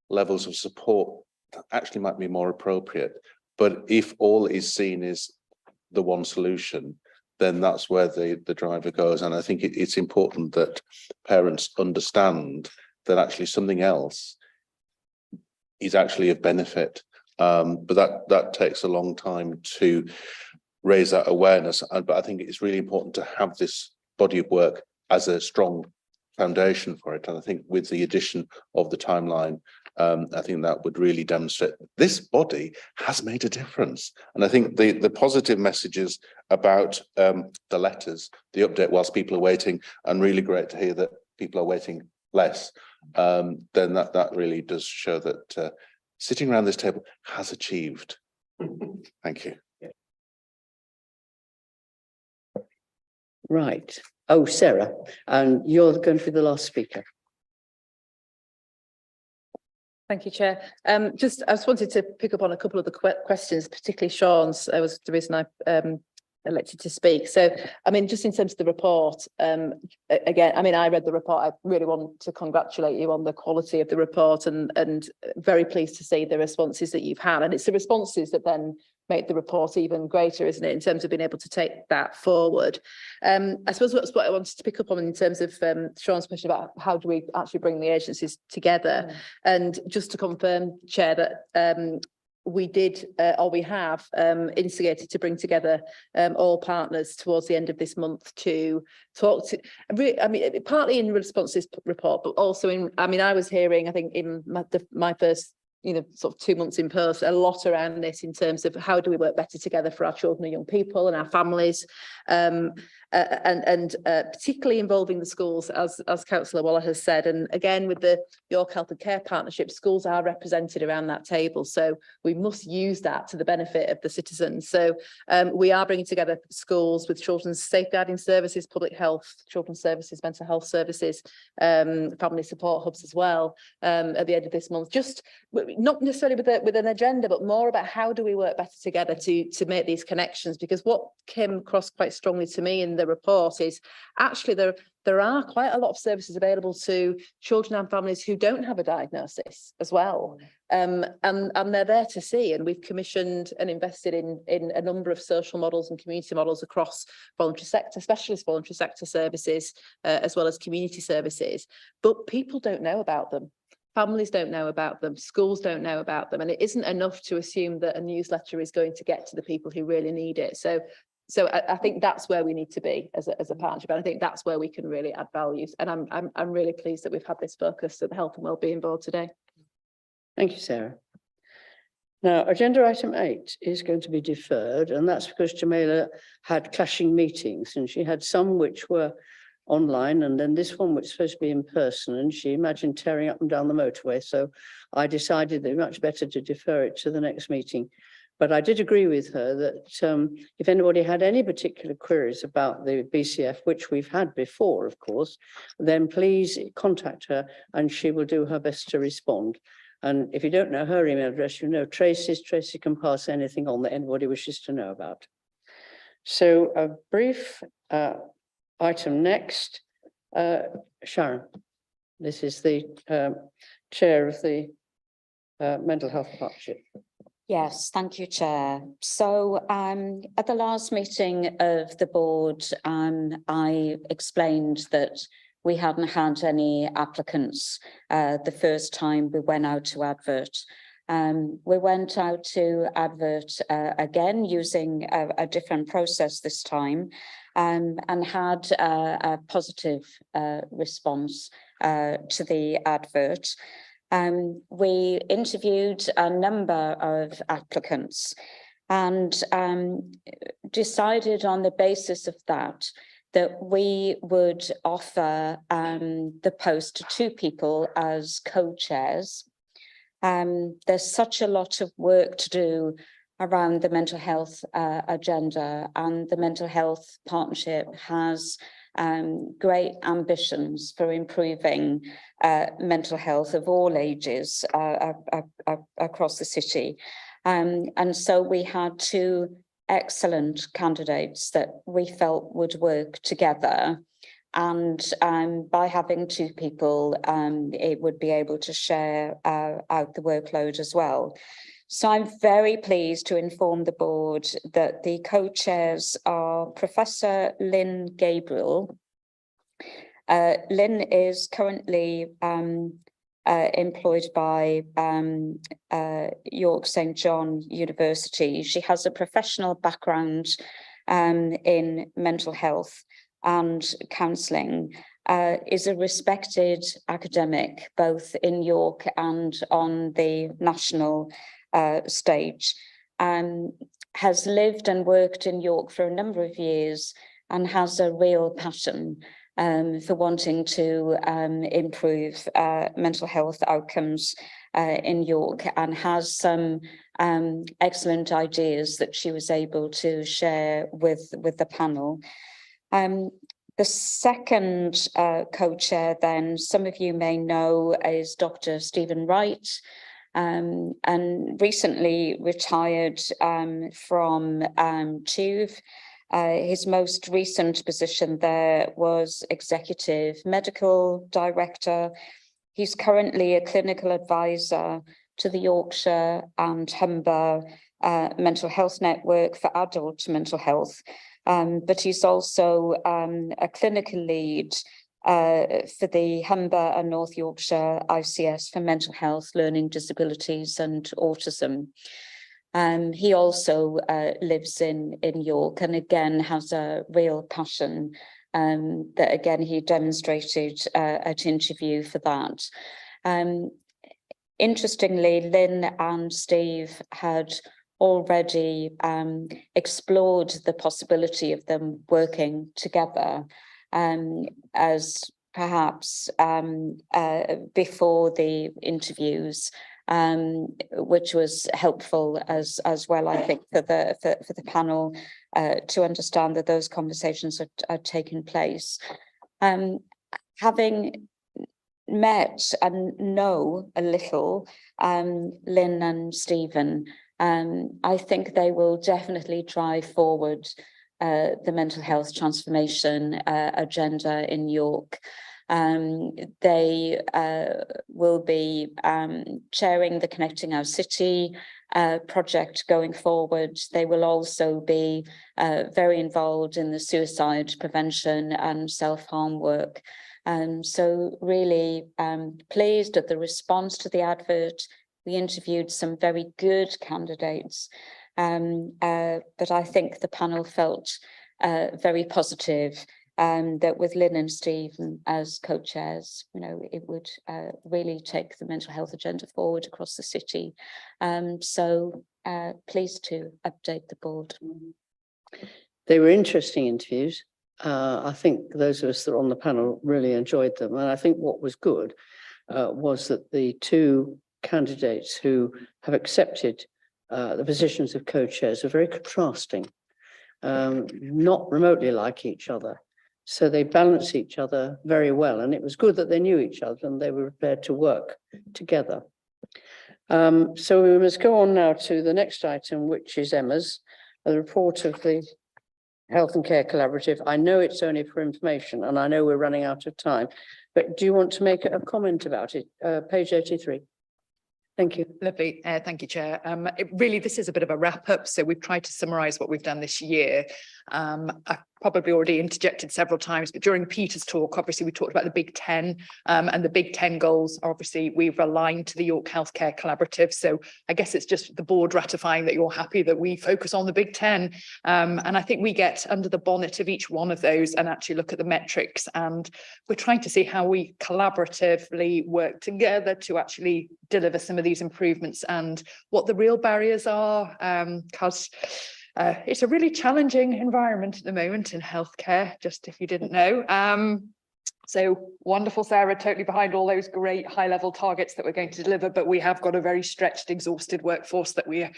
levels of support that actually might be more appropriate. But if all is seen as the one solution, then that's where the driver goes. And I think it's important that parents understand that actually something else is actually of benefit. But that takes a long time to raise that awareness. But I think it's really important to have this body of work as a strong foundation for it. And I think with the addition of the timeline, I think that would really demonstrate this body has made a difference. And I think the positive messages about the letters, the update whilst people are waiting, and really great to hear that people are waiting less, then that really does show that sitting around this table has achieved. Thank you. Right. Oh, Sarah, and you're going to be the last speaker. Thank you, Chair. I just wanted to pick up on a couple of the questions, particularly Sean's. That was the reason I elected to speak. So, I mean, just in terms of the report, again, I mean, I read the report. I really want to congratulate you on the quality of the report, and very pleased to see the responses that you've had. And it's the responses that then make the report even greater, isn't it, in terms of being able to take that forward. I suppose that's what I wanted to pick up on in terms of Sean's question about how do we actually bring the agencies together. And just to confirm, Chair, that we did, or we have instigated to bring together all partners towards the end of this month to talk to, I mean, partly in response to this report, but also in, I mean, I was hearing, I think in my first, sort of 2 months in post, a lot around this in terms of how do we work better together for our children and young people and our families, and particularly involving the schools, as Councillor Waller has said. And again, with the York Health and Care Partnership, schools are represented around that table, so we must use that to the benefit of the citizens. So we are bringing together schools with children's safeguarding services, public health, children's services, mental health services, family support hubs as well, at the end of this month. Just not necessarily with an agenda, but more about how do we work better together to make these connections. Because what came across quite strongly to me in the report is actually there are quite a lot of services available to children and families who don't have a diagnosis as well, and they're there to see. And we've commissioned and invested in a number of social models and community models across voluntary sector, specialist voluntary sector services, as well as community services. But people don't know about them. Families don't know about them, schools don't know about them, and it isn't enough to assume that a newsletter is going to get to the people who really need it. So I think that's where we need to be as a partnership, and I think that's where we can really add values. And I'm really pleased that we've had this focus at the Health and Wellbeing Board today. Thank you, Sarah. Now, agenda item 8 is going to be deferred, and that's because Jamila had clashing meetings, and she had some which were online, and then this one which is supposed to be in person, and she imagined tearing up and down the motorway. So I decided that it was much better to defer it to the next meeting. But I did agree with her that if anybody had any particular queries about the BCF, which we've had before, of course, then please contact her and she will do her best to respond. And if you don't know her email address, you know Tracy's. Tracy can pass anything on that anybody wishes to know about. So a brief item next. Sharon, this is the chair of the Mental Health Partnership. Yes, thank you, Chair. So at the last meeting of the board, I explained that we hadn't had any applicants the first time we went out to advert. We went out to advert again using a different process this time, and had a positive response to the advert. We interviewed a number of applicants and decided on the basis of that we would offer the post to 2 people as co-chairs. There's such a lot of work to do around the mental health agenda, and the Mental Health Partnership has great ambitions for improving mental health of all ages across the city. And so we had two excellent candidates that we felt would work together. And by having two people, it would be able to share out the workload as well. So I'm very pleased to inform the board that the co-chairs are Professor Lynn Gabriel. Lynn is currently employed by York St John University. She has a professional background in mental health and counselling, is a respected academic both in York and on the national stage, has lived and worked in York for a number of years and has a real passion for wanting to improve mental health outcomes in York, and has some excellent ideas that she was able to share with the panel. The second co-chair then, some of you may know, is Dr. Stephen Wright, and recently retired from TUV. His most recent position there was Executive Medical Director. He's currently a clinical advisor to the Yorkshire and Humber Mental Health Network for adult mental health, but he's also a clinical lead for the Humber and North Yorkshire ICS for mental health, learning disabilities and autism. He also lives in York, and again has a real passion that again he demonstrated at interview for that. Interestingly, Lynn and Steve had already explored the possibility of them working together as perhaps before the interviews, which was helpful as well, I think, for the panel to understand that those conversations had taken place. Having met and know a little Lynn and Stephen, I think they will definitely drive forward the mental health transformation agenda in York. They will be chairing the Connecting Our City project going forward. They will also be very involved in the suicide prevention and self-harm work. So really pleased at the response to the advert. We interviewed some very good candidates, but I think the panel felt very positive that with Lynn and Stephen as co-chairs, you know, it would really take the mental health agenda forward across the city. So pleased to update the board. They were interesting interviews. I think those of us that are on the panel really enjoyed them. And I think what was good was that the two candidates who have accepted the positions of co-chairs are very contrasting, not remotely like each other. So they balance each other very well. And it was good that they knew each other and they were prepared to work together. So we must go on now to the next item, which is Emma's, the report of the Health and Care Collaborative. I know it's only for information and I know we're running out of time, but do you want to make a comment about it? Page 83. Thank you. Lovely. Thank you, Chair. Really, this is a bit of a wrap up. So we've tried to summarise what we've done this year. I probably already interjected several times, but during Peter's talk, obviously we talked about the Big 10, and the Big 10 goals. Obviously, we've aligned to the York Healthcare Collaborative. So I guess it's just the board ratifying that you're happy that we focus on the Big 10. And I think we get under the bonnet of each one of those and actually look at the metrics. And we're trying to see how we collaboratively work together to actually deliver some of these improvements and what the real barriers are, because it's a really challenging environment at the moment in healthcare, just if you didn't know. So wonderful, Sarah, totally behind all those great high level targets that we're going to deliver, but we have got a very stretched, exhausted workforce that we are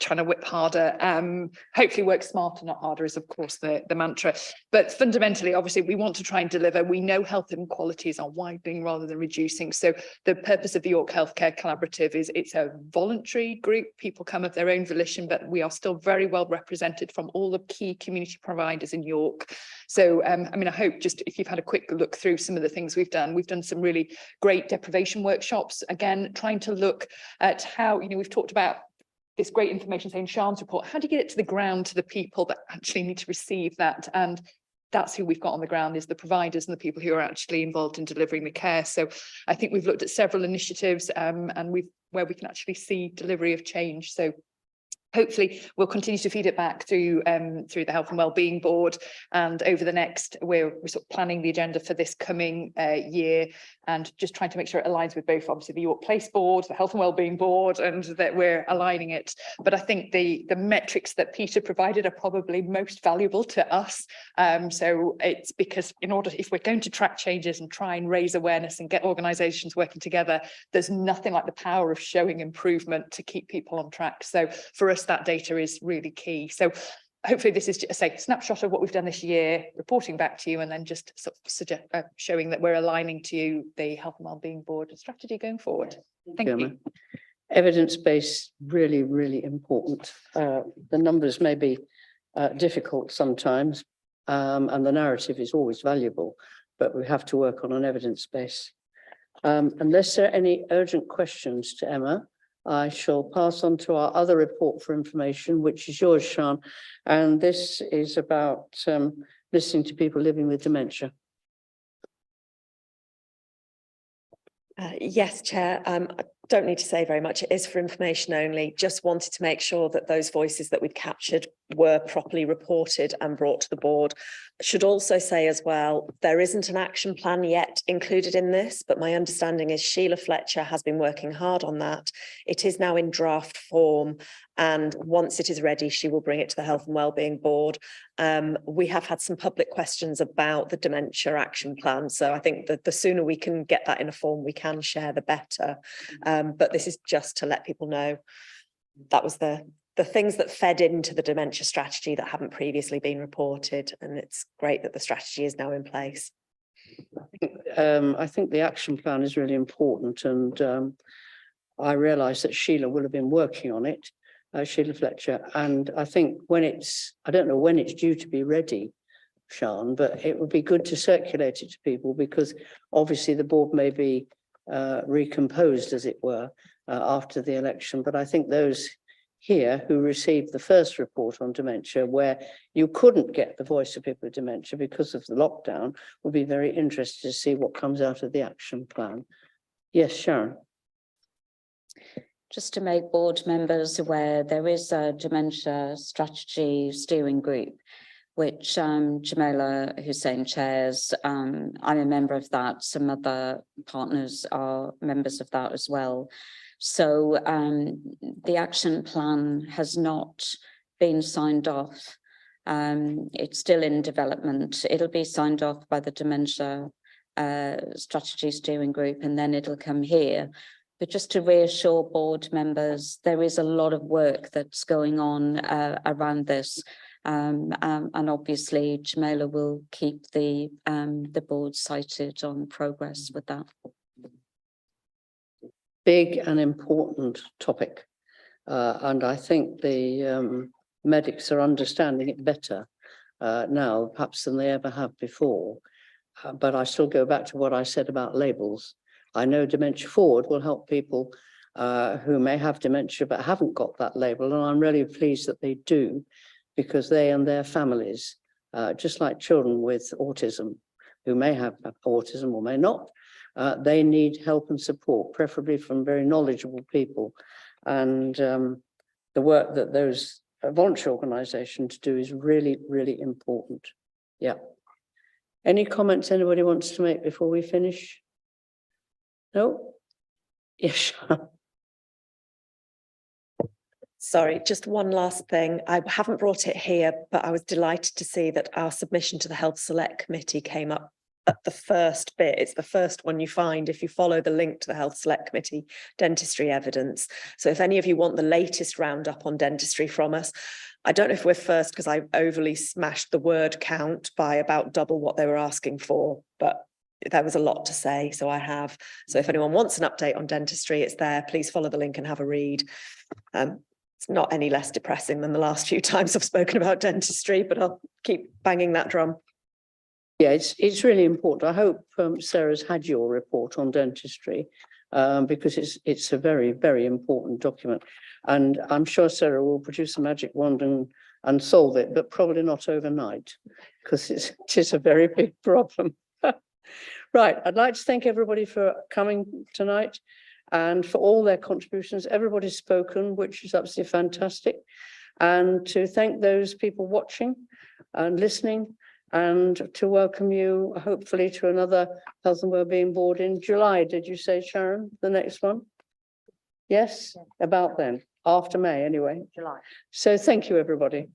trying to whip harder. Hopefully work smarter, not harder is of course the mantra. But fundamentally, obviously, we want to try and deliver. We know health inequalities are widening rather than reducing. So the purpose of the York Healthcare Collaborative is it's a voluntary group. People come of their own volition, but we are still very well represented from all the key community providers in York. So, I mean, I hope just if you've had a quick look through some of the things we've done some really great deprivation workshops, again, trying to look at how, you know, we've talked about this great information saying Sian's report, how do you get it to the ground to the people that actually need to receive that? And that's who we've got on the ground, is the providers and the people who are actually involved in delivering the care. So I think we've looked at several initiatives and where we can actually see delivery of change. So hopefully we'll continue to feed it back through the Health and Wellbeing Board, and over the next, we're sort of planning the agenda for this coming year, and just trying to make sure it aligns with both obviously the York Place Board, the Health and Wellbeing Board, and that we're aligning it. But I think the metrics that Peter provided are probably most valuable to us. So it's because if we're going to track changes and try and raise awareness and get organisations working together, there's nothing like the power of showing improvement to keep people on track. So for us, that data is really key. So hopefully this is just a snapshot of what we've done this year, reporting back to you, and then just sort of showing that we're aligning to the Health and Wellbeing Board strategy going forward. Thank you. Evidence-based, really, really important. The numbers may be difficult sometimes, and the narrative is always valuable, but we have to work on an evidence base. Unless there are any urgent questions to Emma, I shall pass on to our other report for information, which is yours, Sian. And this is about listening to people living with dementia. Yes, Chair. I don't need to say very much. It is for information only. Just wanted to make sure that those voices that we'd captured were properly reported and brought to the board. Should also say as well, there isn't an action plan yet included in this, but my understanding is Sheila Fletcher has been working hard on that. It is now in draft form, and once it is ready, she will bring it to the Health and Wellbeing Board. We have had some public questions about the dementia action plan, so I think that the sooner we can get that in a form we can share, the better. But this is just to let people know that was the things that fed into the dementia strategy that haven't previously been reported, and it's great that the strategy is now in place. I think the action plan is really important, and I realise that Sheila will have been working on it, Sheila Fletcher, and I think I don't know when it's due to be ready, Sian, but it would be good to circulate it to people, because obviously the board may be recomposed, as it were, after the election. But I think those here who received the first report on dementia, where you couldn't get the voice of people with dementia because of the lockdown, would be very interested to see what comes out of the action plan. Yes, Sharon. Just to make board members aware, there is a dementia strategy steering group, which Jamila Hussein chairs. I'm a member of that. Some other partners are members of that as well. So the action plan has not been signed off. It's still in development. It'll be signed off by the Dementia Strategy Steering Group, and then it'll come here. But just to reassure board members, there is a lot of work that's going on around this. And obviously Jamila will keep the board cited on progress with that. Big and important topic, and I think the medics are understanding it better now, perhaps than they ever have before. But I still go back to what I said about labels. I know Dementia Forward will help people who may have dementia but haven't got that label, and I'm really pleased that they do, because they and their families, just like children with autism who may have autism or may not, they need help and support, preferably from very knowledgeable people. And the work that those voluntary organisations do is really, really important. Yeah. Any comments anybody wants to make before we finish? No? Yes. Sorry, just one last thing. I haven't brought it here, but I was delighted to see that our submission to the Health Select Committee came up the first bit. It's the first one you find if you follow the link to the Health Select Committee dentistry evidence. So if any of you want the latest roundup on dentistry from us, I don't know if we're first because I overly smashed the word count by about double what they were asking for, but there was a lot to say, so I have. So if anyone wants an update on dentistry, it's there. Please follow the link and have a read. It's not any less depressing than the last few times I've spoken about dentistry, but I'll keep banging that drum. Yeah, it's really important. I hope Sarah's had your report on dentistry because it's a very, very important document. And I'm sure Sarah will produce a magic wand and solve it, but probably not overnight because it is a very big problem. Right, I'd like to thank everybody for coming tonight and for all their contributions. Everybody's spoken, which is absolutely fantastic. And to thank those people watching and listening, and to welcome you hopefully to another Health and Wellbeing Board in July. Did you say, Sharon, the next one? Yes, about then, after May anyway. July. So thank you, everybody.